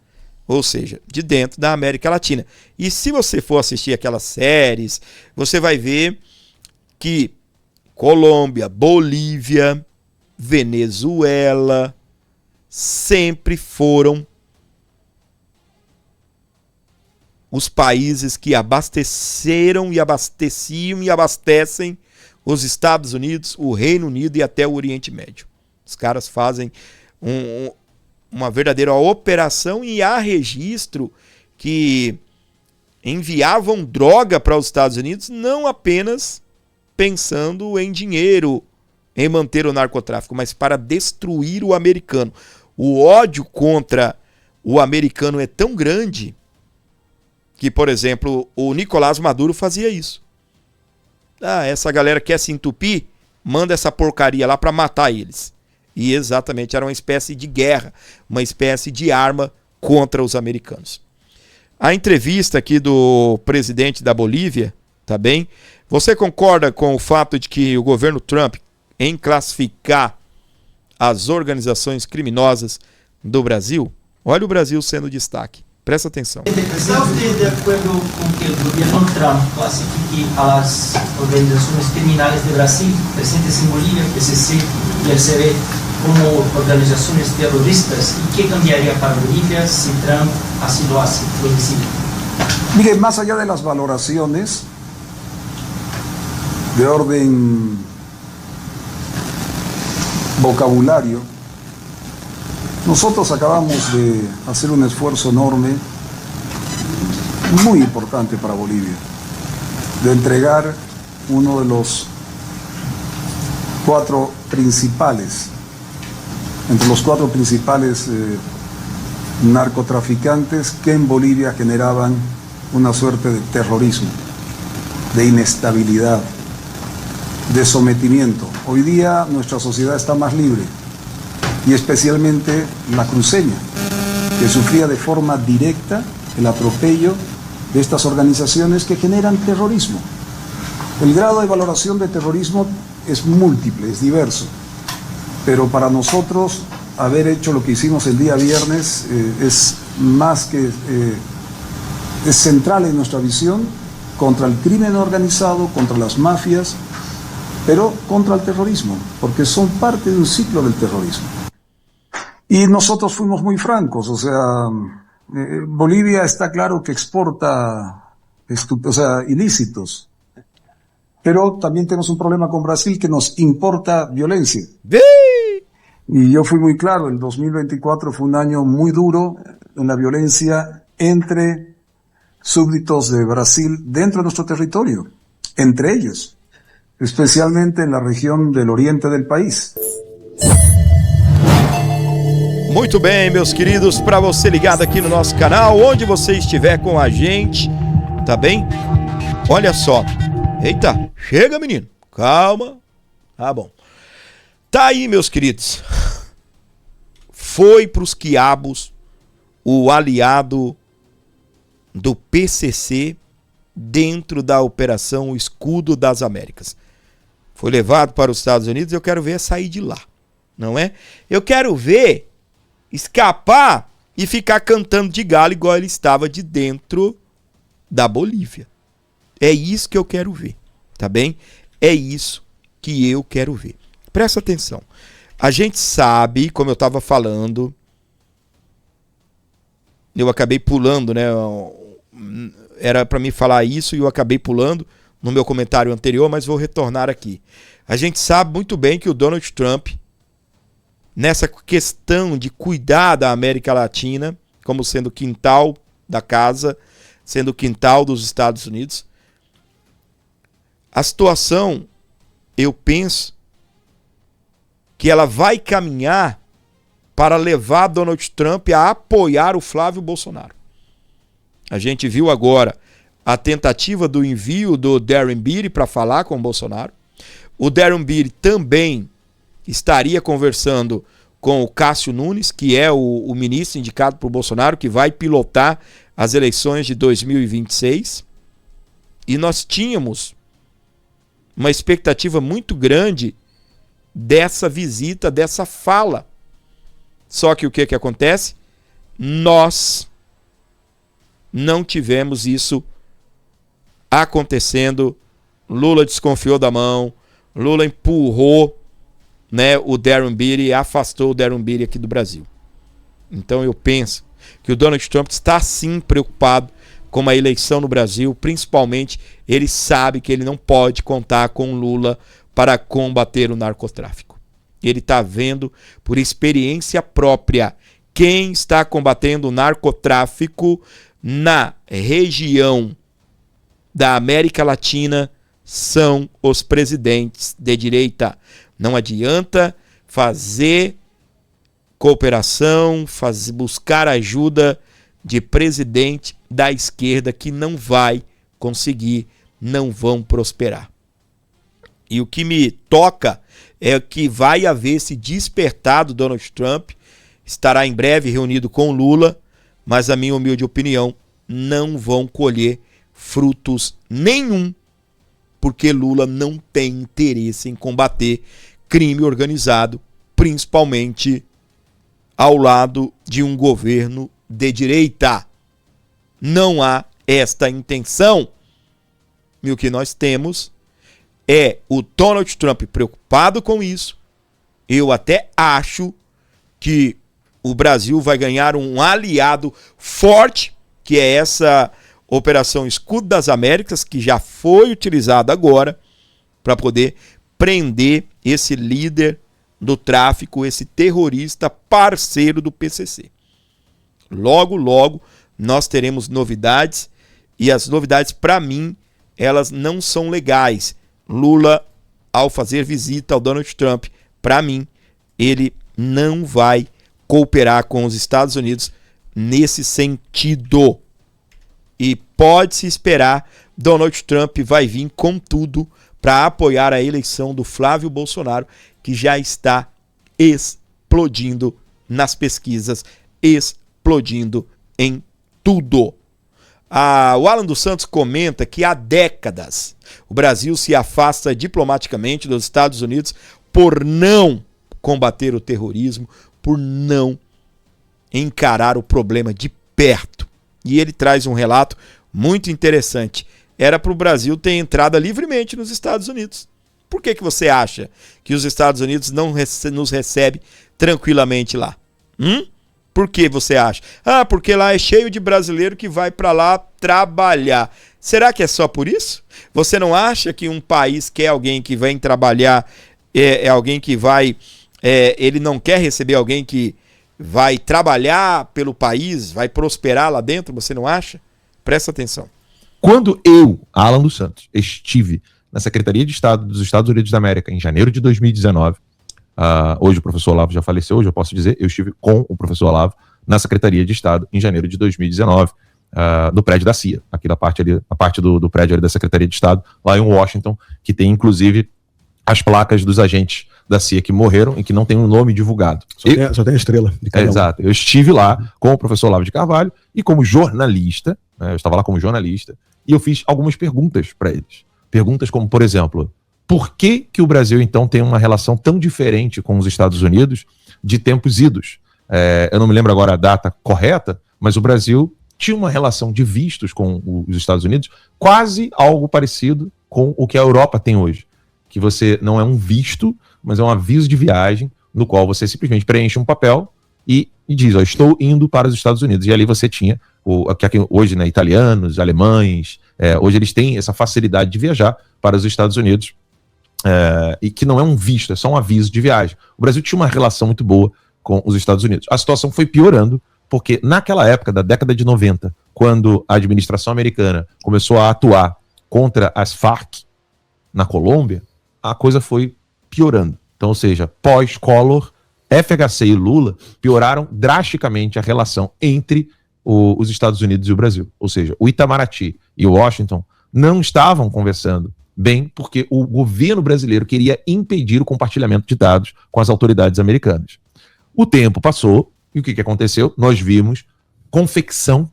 Ou seja, de dentro da América Latina. E se você for assistir aquelas séries, você vai ver que Colômbia, Bolívia, Venezuela sempre foram os países que abasteceram e abasteciam e abastecem os Estados Unidos, o Reino Unido e até o Oriente Médio. Os caras fazem uma verdadeira operação, e há registro que enviavam droga para os Estados Unidos não apenas pensando em dinheiro, em manter o narcotráfico, mas para destruir o americano. O ódio contra o americano é tão grande que, por exemplo, o Nicolás Maduro fazia isso. Essa galera quer se entupir, manda essa porcaria lá para matar eles. E exatamente era uma espécie de guerra, uma espécie de arma contra os americanos. A entrevista aqui do presidente da Bolívia, tá bem? Você concorda com o fato de que o governo Trump, em classificar as organizações criminosas do Brasil, olha o Brasil sendo destaque. Presta atenção. ¿Está usted de acuerdo con que el gobierno Trump clasifique a las organizaciones criminales de Brasil, presentes en Bolivia, PCC y el CB, como organizaciones terroristas? ¿Y qué cambiaría para Bolivia si Trump así lo hace, lo decide? Mire, más allá de las valoraciones de orden vocabulario, nosotros acabamos de hacer un esfuerzo enorme, muy importante para Bolivia, de entregar uno de los entre los cuatro principales narcotraficantes que en Bolivia generaban una suerte de terrorismo, de inestabilidad, de sometimiento. Hoy día nuestra sociedad está más libre, y especialmente la cruceña, que sufría de forma directa el atropello de estas organizaciones que generan terrorismo. El grado de valoración de terrorismo es múltiple, es diverso, pero para nosotros haber hecho lo que hicimos el día viernes es más que es central en nuestra visión contra el crimen organizado, contra las mafias, pero contra el terrorismo, porque son parte de un ciclo del terrorismo. Y nosotros fuimos muy francos, o sea, Bolivia está claro que exporta ilícitos, pero también tenemos un problema con Brasil que nos importa violencia. Y yo fui muy claro, el 2024 fue un año muy duro en la violencia entre súbditos de Brasil dentro de nuestro territorio, entre ellos, especialmente en la região del oriente del país. Muito bem, meus queridos, para você ligado aqui no nosso canal, onde você estiver com a gente, tá bem? Olha só. Eita, chega, menino. Calma. Tá bom. Tá aí, meus queridos. Foi pros quiabos o aliado do PCC dentro da Operação Escudo das Américas. Foi levado para os Estados Unidos, eu quero ver sair de lá, não é? Eu quero ver escapar e ficar cantando de galo igual ele estava de dentro da Bolívia. É isso que eu quero ver, tá bem? É isso que eu quero ver. Presta atenção. A gente sabe, como eu estava falando, eu acabei pulando, né? Era para mim falar isso e eu acabei pulando no meu comentário anterior, mas vou retornar aqui. A gente sabe muito bem que o Donald Trump, nessa questão de cuidar da América Latina, como sendo o quintal da casa, sendo o quintal dos Estados Unidos, a situação, eu penso, que ela vai caminhar para levar Donald Trump a apoiar o Flávio Bolsonaro. A gente viu agora a tentativa do envio do Darren Beattie para falar com o Bolsonaro. O Darren Beattie também estaria conversando com o Cássio Nunes, que é o ministro indicado por Bolsonaro, que vai pilotar as eleições de 2026. E nós tínhamos uma expectativa muito grande dessa visita, dessa fala. Só que o que acontece? Nós não tivemos isso acontecendo. Lula desconfiou da mão, Lula empurrou, né, o Darren Beattie, afastou o Darren Beattie aqui do Brasil. Então eu penso que o Donald Trump está sim preocupado com a eleição no Brasil, principalmente ele sabe que ele não pode contar com Lula para combater o narcotráfico. Ele está vendo por experiência própria quem está combatendo o narcotráfico na região da América Latina são os presidentes de direita. Não adianta fazer cooperação, buscar ajuda de presidente da esquerda que não vai conseguir, não vão prosperar. E o que me toca é que vai haver esse despertar do Donald Trump, estará em breve reunido com Lula, mas a minha humilde opinião, não vão colher frutos nenhum, porque Lula não tem interesse em combater crime organizado, principalmente ao lado de um governo de direita. Não há esta intenção. E o que nós temos é o Donald Trump preocupado com isso. Eu até acho que o Brasil vai ganhar um aliado forte, que é essa Operação Escudo das Américas, que já foi utilizada agora para poder prender esse líder do tráfico, esse terrorista parceiro do PCC. Logo, logo, nós teremos novidades, e as novidades, para mim, elas não são legais. Lula, ao fazer visita ao Donald Trump, para mim, ele não vai cooperar com os Estados Unidos nesse sentido. E pode-se esperar, Donald Trump vai vir com tudo para apoiar a eleição do Flávio Bolsonaro, que já está explodindo nas pesquisas, explodindo em tudo. O Alan dos Santos comenta que há décadas o Brasil se afasta diplomaticamente dos Estados Unidos por não combater o terrorismo, por não encarar o problema de perto. E ele traz um relato muito interessante. Era para o Brasil ter entrado livremente nos Estados Unidos. Por que você acha que os Estados Unidos não nos recebem tranquilamente lá? Por que você acha? Porque lá é cheio de brasileiro que vai para lá trabalhar. Será que é só por isso? Você não acha que um país quer alguém que vem trabalhar, é alguém que vai... ele não quer receber alguém que vai trabalhar pelo país, vai prosperar lá dentro? Você não acha? Presta atenção. Quando eu, Alan dos Santos, estive na Secretaria de Estado dos Estados Unidos da América em janeiro de 2019, hoje o professor Olavo já faleceu, hoje eu posso dizer, eu estive com o professor Olavo na Secretaria de Estado em janeiro de 2019, no prédio da CIA, aqui na parte do prédio ali da Secretaria de Estado, lá em Washington, que tem inclusive as placas dos agentes da CIA que morreram e que não tem um nome divulgado. Só tem a estrela de cada um. Exato. Eu estive lá com o professor Olavo de Carvalho e como jornalista, eu estava lá como jornalista, e eu fiz algumas perguntas para eles. Perguntas como, por exemplo, por que o Brasil, então, tem uma relação tão diferente com os Estados Unidos de tempos idos? Eu não me lembro agora a data correta, mas o Brasil tinha uma relação de vistos com os Estados Unidos quase algo parecido com o que a Europa tem hoje. Que você não é um visto, mas é um aviso de viagem, no qual você simplesmente preenche um papel e diz, estou indo para os Estados Unidos. E ali você tinha, aqui hoje, né, italianos, alemães, hoje eles têm essa facilidade de viajar para os Estados Unidos, e que não é um visto, é só um aviso de viagem. O Brasil tinha uma relação muito boa com os Estados Unidos. A situação foi piorando, porque naquela época, da década de 90, quando a administração americana começou a atuar contra as Farc na Colômbia, a coisa foi piorando. Então, ou seja, pós-Collor, FHC e Lula pioraram drasticamente a relação entre os Estados Unidos e o Brasil. Ou seja, o Itamaraty e o Washington não estavam conversando bem porque o governo brasileiro queria impedir o compartilhamento de dados com as autoridades americanas. O tempo passou e o que aconteceu? Nós vimos confecção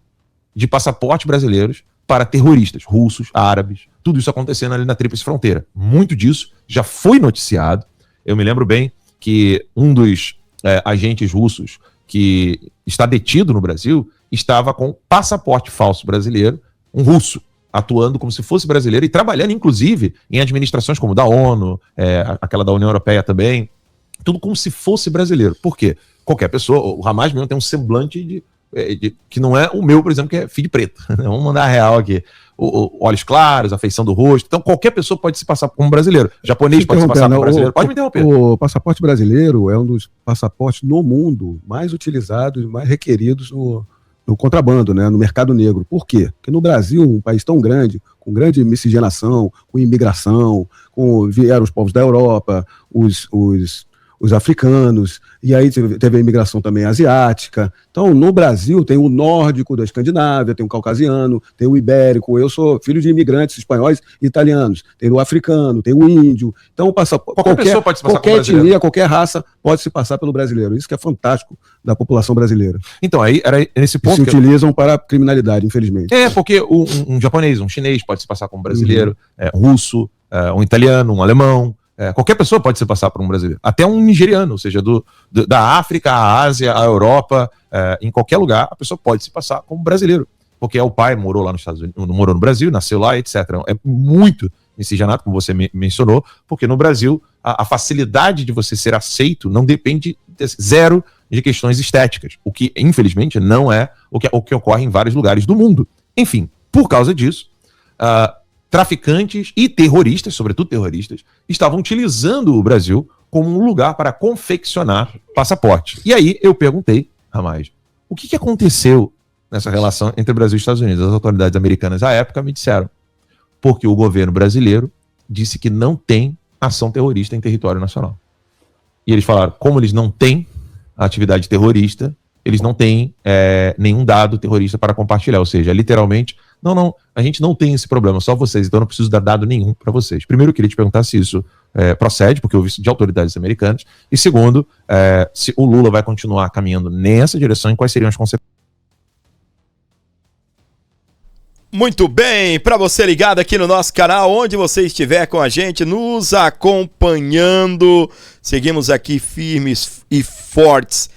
de passaportes brasileiros para terroristas, russos, árabes, tudo isso acontecendo ali na Tríplice Fronteira. Muito disso já foi noticiado. Eu me lembro bem que um dos agentes russos que está detido no Brasil estava com passaporte falso brasileiro, um russo, atuando como se fosse brasileiro e trabalhando, inclusive, em administrações como da ONU, aquela da União Europeia também, tudo como se fosse brasileiro. Por quê? Qualquer pessoa, o Hamas mesmo tem um semblante que não é o meu, por exemplo, que é filho de preto. Vamos mandar a real aqui. Olhos claros, a feição do rosto. Então, qualquer pessoa pode se passar como brasileiro. Japonês pode se passar como brasileiro. Pode me interromper. O passaporte brasileiro é um dos passaportes no mundo mais utilizados, mais requeridos no contrabando, né, no mercado negro. Por quê? Porque no Brasil, um país tão grande, com grande miscigenação, com imigração, vieram os povos da Europa, os africanos, e aí teve a imigração também asiática. Então, no Brasil, tem o nórdico da Escandinávia, tem o caucasiano, tem o ibérico. Eu sou filho de imigrantes espanhóis e italianos. Tem o africano, tem o índio. Então, qualquer pessoa pode se passar qualquer etnia, qualquer raça pode se passar pelo brasileiro. Isso que é fantástico da população brasileira. Então, aí era nesse ponto que se utilizam para a criminalidade, infelizmente. Porque um japonês, um chinês pode se passar como brasileiro, um russo, um italiano, um alemão. Qualquer pessoa pode se passar por um brasileiro, até um nigeriano, ou seja, da África, à Ásia, à Europa, em qualquer lugar, a pessoa pode se passar como brasileiro, porque o pai morou lá nos Estados Unidos, morou no Brasil, nasceu lá, etc. É muito miscigenado, como você mencionou, porque no Brasil a facilidade de você ser aceito não depende zero de questões estéticas, o que infelizmente não é o que ocorre em vários lugares do mundo. Enfim, por causa disso, traficantes e terroristas, sobretudo terroristas, estavam utilizando o Brasil como um lugar para confeccionar passaporte. E aí eu perguntei, Ramais, o que aconteceu nessa relação entre Brasil e Estados Unidos? As autoridades americanas à época me disseram, porque o governo brasileiro disse que não tem ação terrorista em território nacional. E eles falaram, como eles não têm atividade terrorista, eles não têm nenhum dado terrorista para compartilhar, ou seja, literalmente Não, a gente não tem esse problema, só vocês, então eu não preciso dar dado nenhum para vocês. Primeiro, eu queria te perguntar se isso procede, porque eu vi isso de autoridades americanas, e segundo, se o Lula vai continuar caminhando nessa direção e quais seriam as consequências. Muito bem, para você ligado aqui no nosso canal, onde você estiver com a gente, nos acompanhando, seguimos aqui firmes e fortes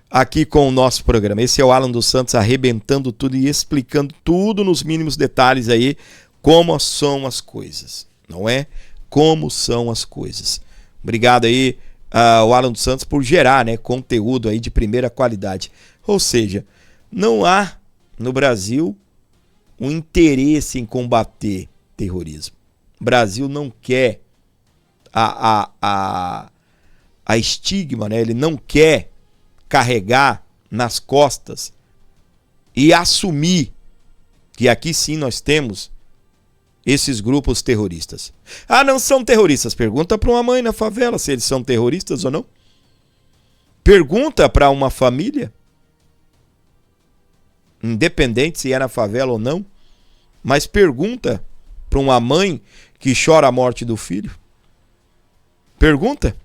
aqui com o nosso programa. Esse é o Alan dos Santos arrebentando tudo e explicando tudo nos mínimos detalhes aí, como são as coisas, não é? Como são as coisas. Obrigado aí ao Alan dos Santos por gerar, né, conteúdo aí de primeira qualidade. Ou seja, não há no Brasil um interesse em combater terrorismo. O Brasil não quer a estigma, né? Ele não quer carregar nas costas e assumir que aqui sim nós temos esses grupos terroristas. Ah, não são terroristas. Pergunta para uma mãe na favela se eles são terroristas ou não. Pergunta para uma família, independente se é na favela ou não, mas pergunta para uma mãe que chora a morte do filho. Pergunta.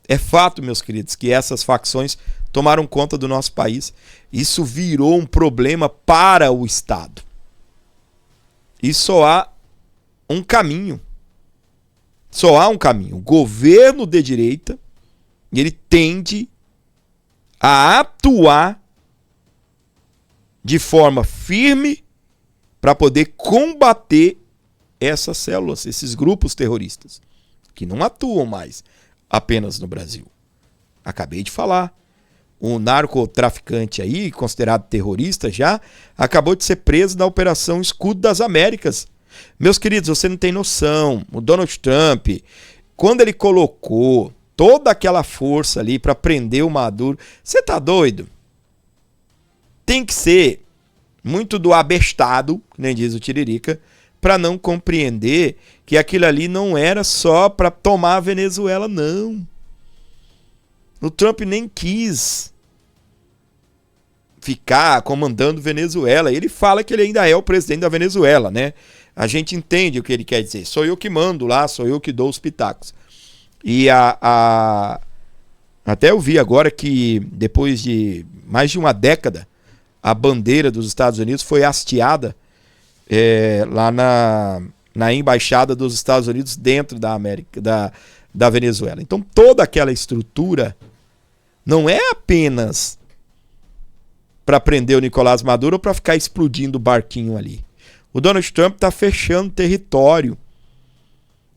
É fato, meus queridos, que essas facções tomaram conta do nosso país. Isso virou um problema para o Estado. E só há um caminho. Só há um caminho. O governo de direita, ele tende a atuar de forma firme para poder combater essas células, esses grupos terroristas, que não atuam mais apenas no Brasil. Acabei de falar. O narcotraficante aí, considerado terrorista já, acabou de ser preso na Operação Escudo das Américas. Meus queridos, você não tem noção. O Donald Trump, quando ele colocou toda aquela força ali para prender o Maduro, você tá doido? Tem que ser muito do abestado, nem diz o Tiririca, para não compreender que aquilo ali não era só para tomar a Venezuela, não. O Trump nem quis ficar comandando Venezuela. Ele fala que ele ainda é o presidente da Venezuela, né? A gente entende o que ele quer dizer. Sou eu que mando lá, sou eu que dou os pitacos. E até eu vi agora que depois de mais de uma década, a bandeira dos Estados Unidos foi hasteada lá na embaixada dos Estados Unidos dentro da América, da Venezuela. Então toda aquela estrutura não é apenas para prender o Nicolás Maduro ou para ficar explodindo o barquinho ali. O Donald Trump está fechando território.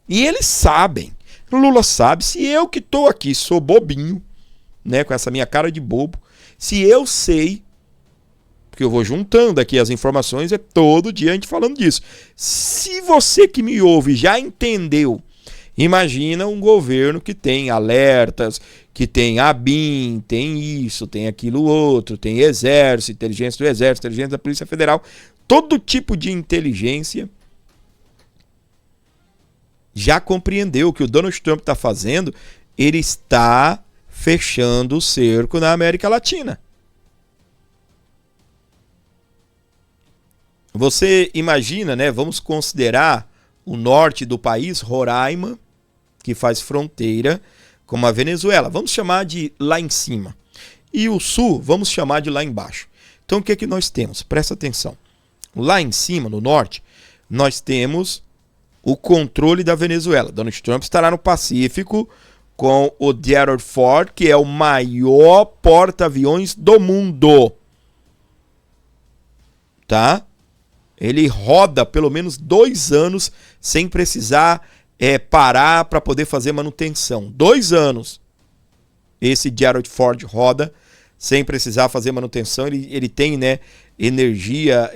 E eles sabem. O Lula sabe. Se eu que estou aqui sou bobinho, né, com essa minha cara de bobo, se eu sei, porque eu vou juntando aqui as informações, é todo dia a gente falando disso. Se você que me ouve já entendeu, imagina um governo que tem alertas, que tem a ABIN, tem isso, tem aquilo outro, tem exército, inteligência do exército, inteligência da Polícia Federal, todo tipo de inteligência já compreendeu o que o Donald Trump está fazendo. Ele está fechando o cerco na América Latina. Você imagina, né? Vamos considerar o norte do país, Roraima, que faz fronteira com a Venezuela. Vamos chamar de lá em cima. E o sul, vamos chamar de lá embaixo. Então o que é que nós temos? Presta atenção. Lá em cima, no norte, nós temos o controle da Venezuela. Donald Trump estará no Pacífico com o Gerald Ford, que é o maior porta-aviões do mundo. Tá? Ele roda pelo menos 2 anos sem precisar parar para poder fazer manutenção. 2 anos. Esse Gerald Ford roda sem precisar fazer manutenção. Ele tem, né, energia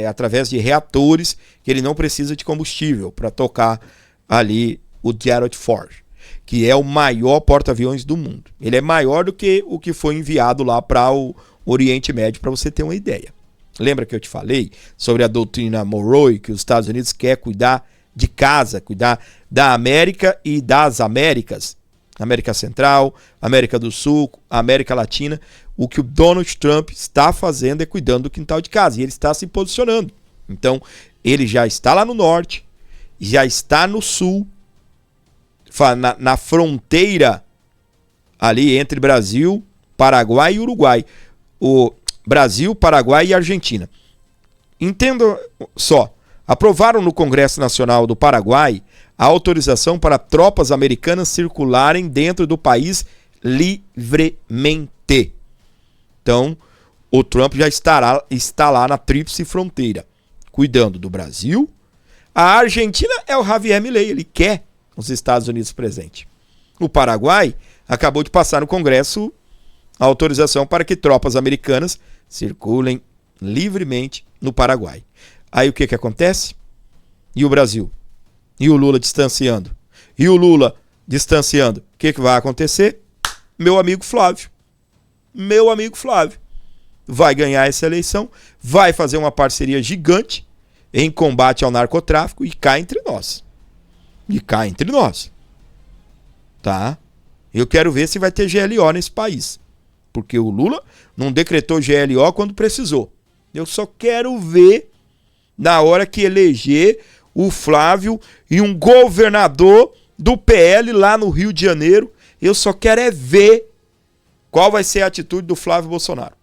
através de reatores, que ele não precisa de combustível para tocar ali o Gerald Ford, que é o maior porta-aviões do mundo. Ele é maior do que o que foi enviado lá para o Oriente Médio, para você ter uma ideia. Lembra que eu te falei sobre a doutrina Monroe, que os Estados Unidos quer cuidar de casa, cuidar da América e das Américas, América Central, América do Sul, América Latina. o que o Donald Trump está fazendo é cuidando do quintal de casa. E ele está se posicionando. Então, ele já está lá no norte, já está no sul, na fronteira ali entre Brasil, Paraguai e Uruguai. O Brasil, Paraguai e Argentina. Entenda só. Aprovaram no Congresso Nacional do Paraguai a autorização para tropas americanas circularem dentro do país livremente. Então, o Trump já está lá na tríplice fronteira, cuidando do Brasil. A Argentina é o Javier Milei, ele quer os Estados Unidos presente. O Paraguai acabou de passar no Congresso a autorização para que tropas americanas circulem livremente no Paraguai. Aí o que acontece? E o Brasil? E o Lula distanciando? E o Lula distanciando? O que vai acontecer? Meu amigo Flávio vai ganhar essa eleição, vai fazer uma parceria gigante em combate ao narcotráfico e cá entre nós. Tá? Eu quero ver se vai ter GLO nesse país. Porque o Lula não decretou GLO quando precisou. Eu só quero ver na hora que eleger o Flávio e um governador do PL lá no Rio de Janeiro. Eu só quero é ver qual vai ser a atitude do Flávio Bolsonaro.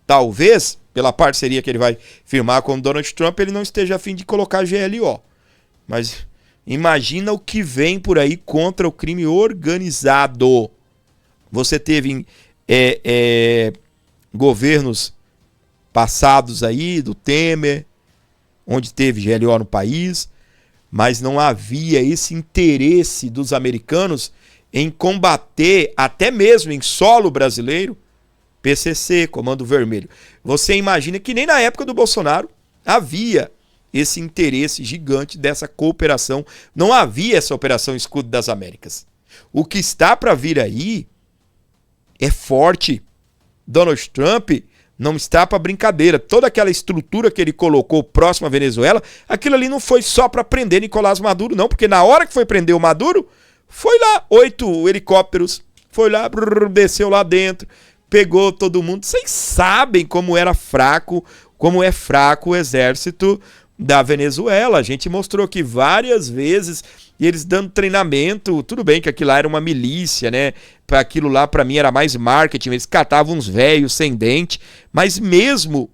Talvez, pela parceria que ele vai firmar com o Donald Trump, ele não esteja a fim de colocar GLO. Mas imagina o que vem por aí contra o crime organizado. Você teve governos passados aí, do Temer, onde teve GLO no país, mas não havia esse interesse dos americanos em combater, até mesmo em solo brasileiro, PCC, Comando Vermelho. Você imagina que nem na época do Bolsonaro havia esse interesse gigante dessa cooperação, não havia essa Operação Escudo das Américas. O que está para vir aí é forte. Donald Trump não está para brincadeira. Toda aquela estrutura que ele colocou próximo à Venezuela, aquilo ali não foi só para prender Nicolás Maduro, não, porque na hora que foi prender o Maduro, foi lá 8 helicópteros, foi lá, desceu lá dentro, pegou todo mundo. Vocês sabem como é fraco o exército da Venezuela. A gente mostrou aqui várias vezes, e eles dando treinamento. Tudo bem que aquilo lá era uma milícia, né? Para aquilo lá, para mim, era mais marketing. Eles catavam uns velhos sem dente, mas mesmo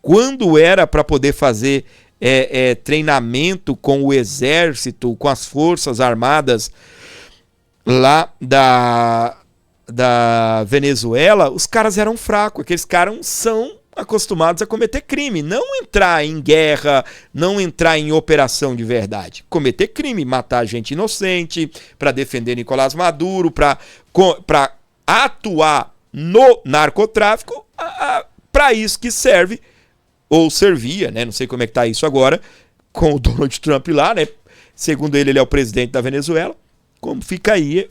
quando era para poder fazer treinamento com o exército, com as forças armadas lá da Venezuela, os caras eram fracos. Aqueles caras são acostumados a cometer crime, não entrar em guerra, não entrar em operação de verdade, cometer crime, matar gente inocente, para defender Nicolás Maduro, para atuar no narcotráfico, para isso que serve, ou servia, né? Não sei como é que tá isso agora, com o Donald Trump lá, né? Segundo ele é o presidente da Venezuela. Como ficaria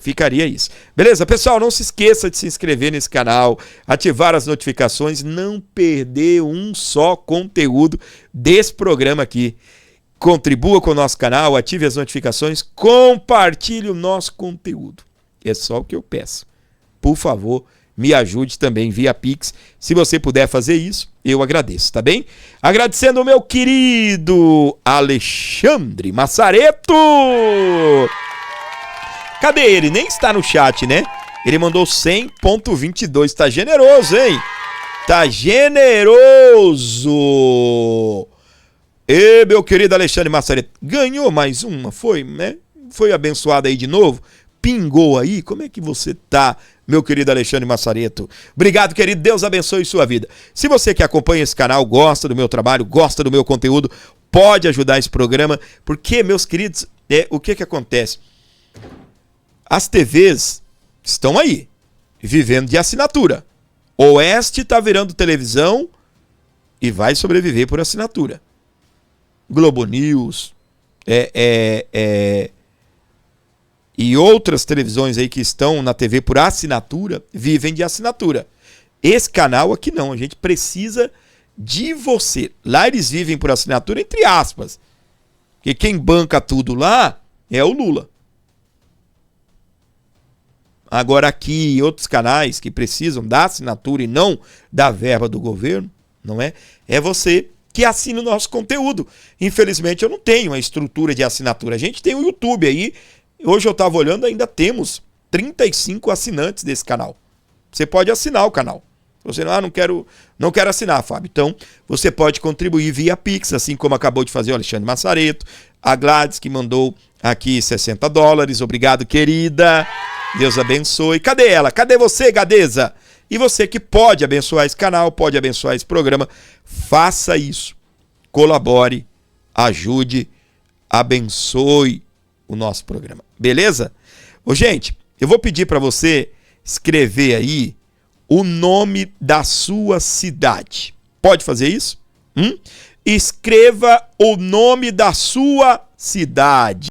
isso. Beleza, pessoal? Não se esqueça de se inscrever nesse canal, ativar as notificações, não perder um só conteúdo desse programa aqui. Contribua com o nosso canal, ative as notificações, compartilhe o nosso conteúdo. É só o que eu peço. Por favor, me ajude também via Pix. Se você puder fazer isso, eu agradeço, tá bem? Agradecendo o meu querido Alexandre Massareto. Cadê ele? Nem está no chat, né? Ele mandou 100.22. Tá generoso, hein? Tá generoso! E meu querido Alexandre Massareto, ganhou mais uma, foi, né? Foi abençoado aí de novo? Pingou aí? Como é que você tá, meu querido Alexandre Massareto? Obrigado, querido. Deus abençoe sua vida. Se você que acompanha esse canal, gosta do meu trabalho, gosta do meu conteúdo, pode ajudar esse programa, porque, meus queridos, o que acontece? As TVs estão aí, vivendo de assinatura. Oeste está virando televisão e vai sobreviver por assinatura. Globo News e outras televisões aí que estão na TV por assinatura, vivem de assinatura. Esse canal aqui não, a gente precisa de você. Lá eles vivem por assinatura, entre aspas. Porque quem banca tudo lá é o Lula. Agora aqui, outros canais que precisam da assinatura e não da verba do governo, não é? É você que assina o nosso conteúdo. Infelizmente eu não tenho a estrutura de assinatura. A gente tem o YouTube aí. Hoje eu estava olhando, ainda temos 35 assinantes desse canal. Você pode assinar o canal. Você não quero assinar, Fábio. Então, você pode contribuir via Pix, assim como acabou de fazer o Alexandre Massareto, a Gladys, que mandou aqui $60. Obrigado, querida. Deus abençoe. Cadê ela? Cadê você, Gadeza? E você que pode abençoar esse canal, pode abençoar esse programa, faça isso. Colabore, ajude, abençoe o nosso programa. Beleza? Ô, gente, eu vou pedir para você escrever aí o nome da sua cidade. Pode fazer isso? Escreva o nome da sua cidade.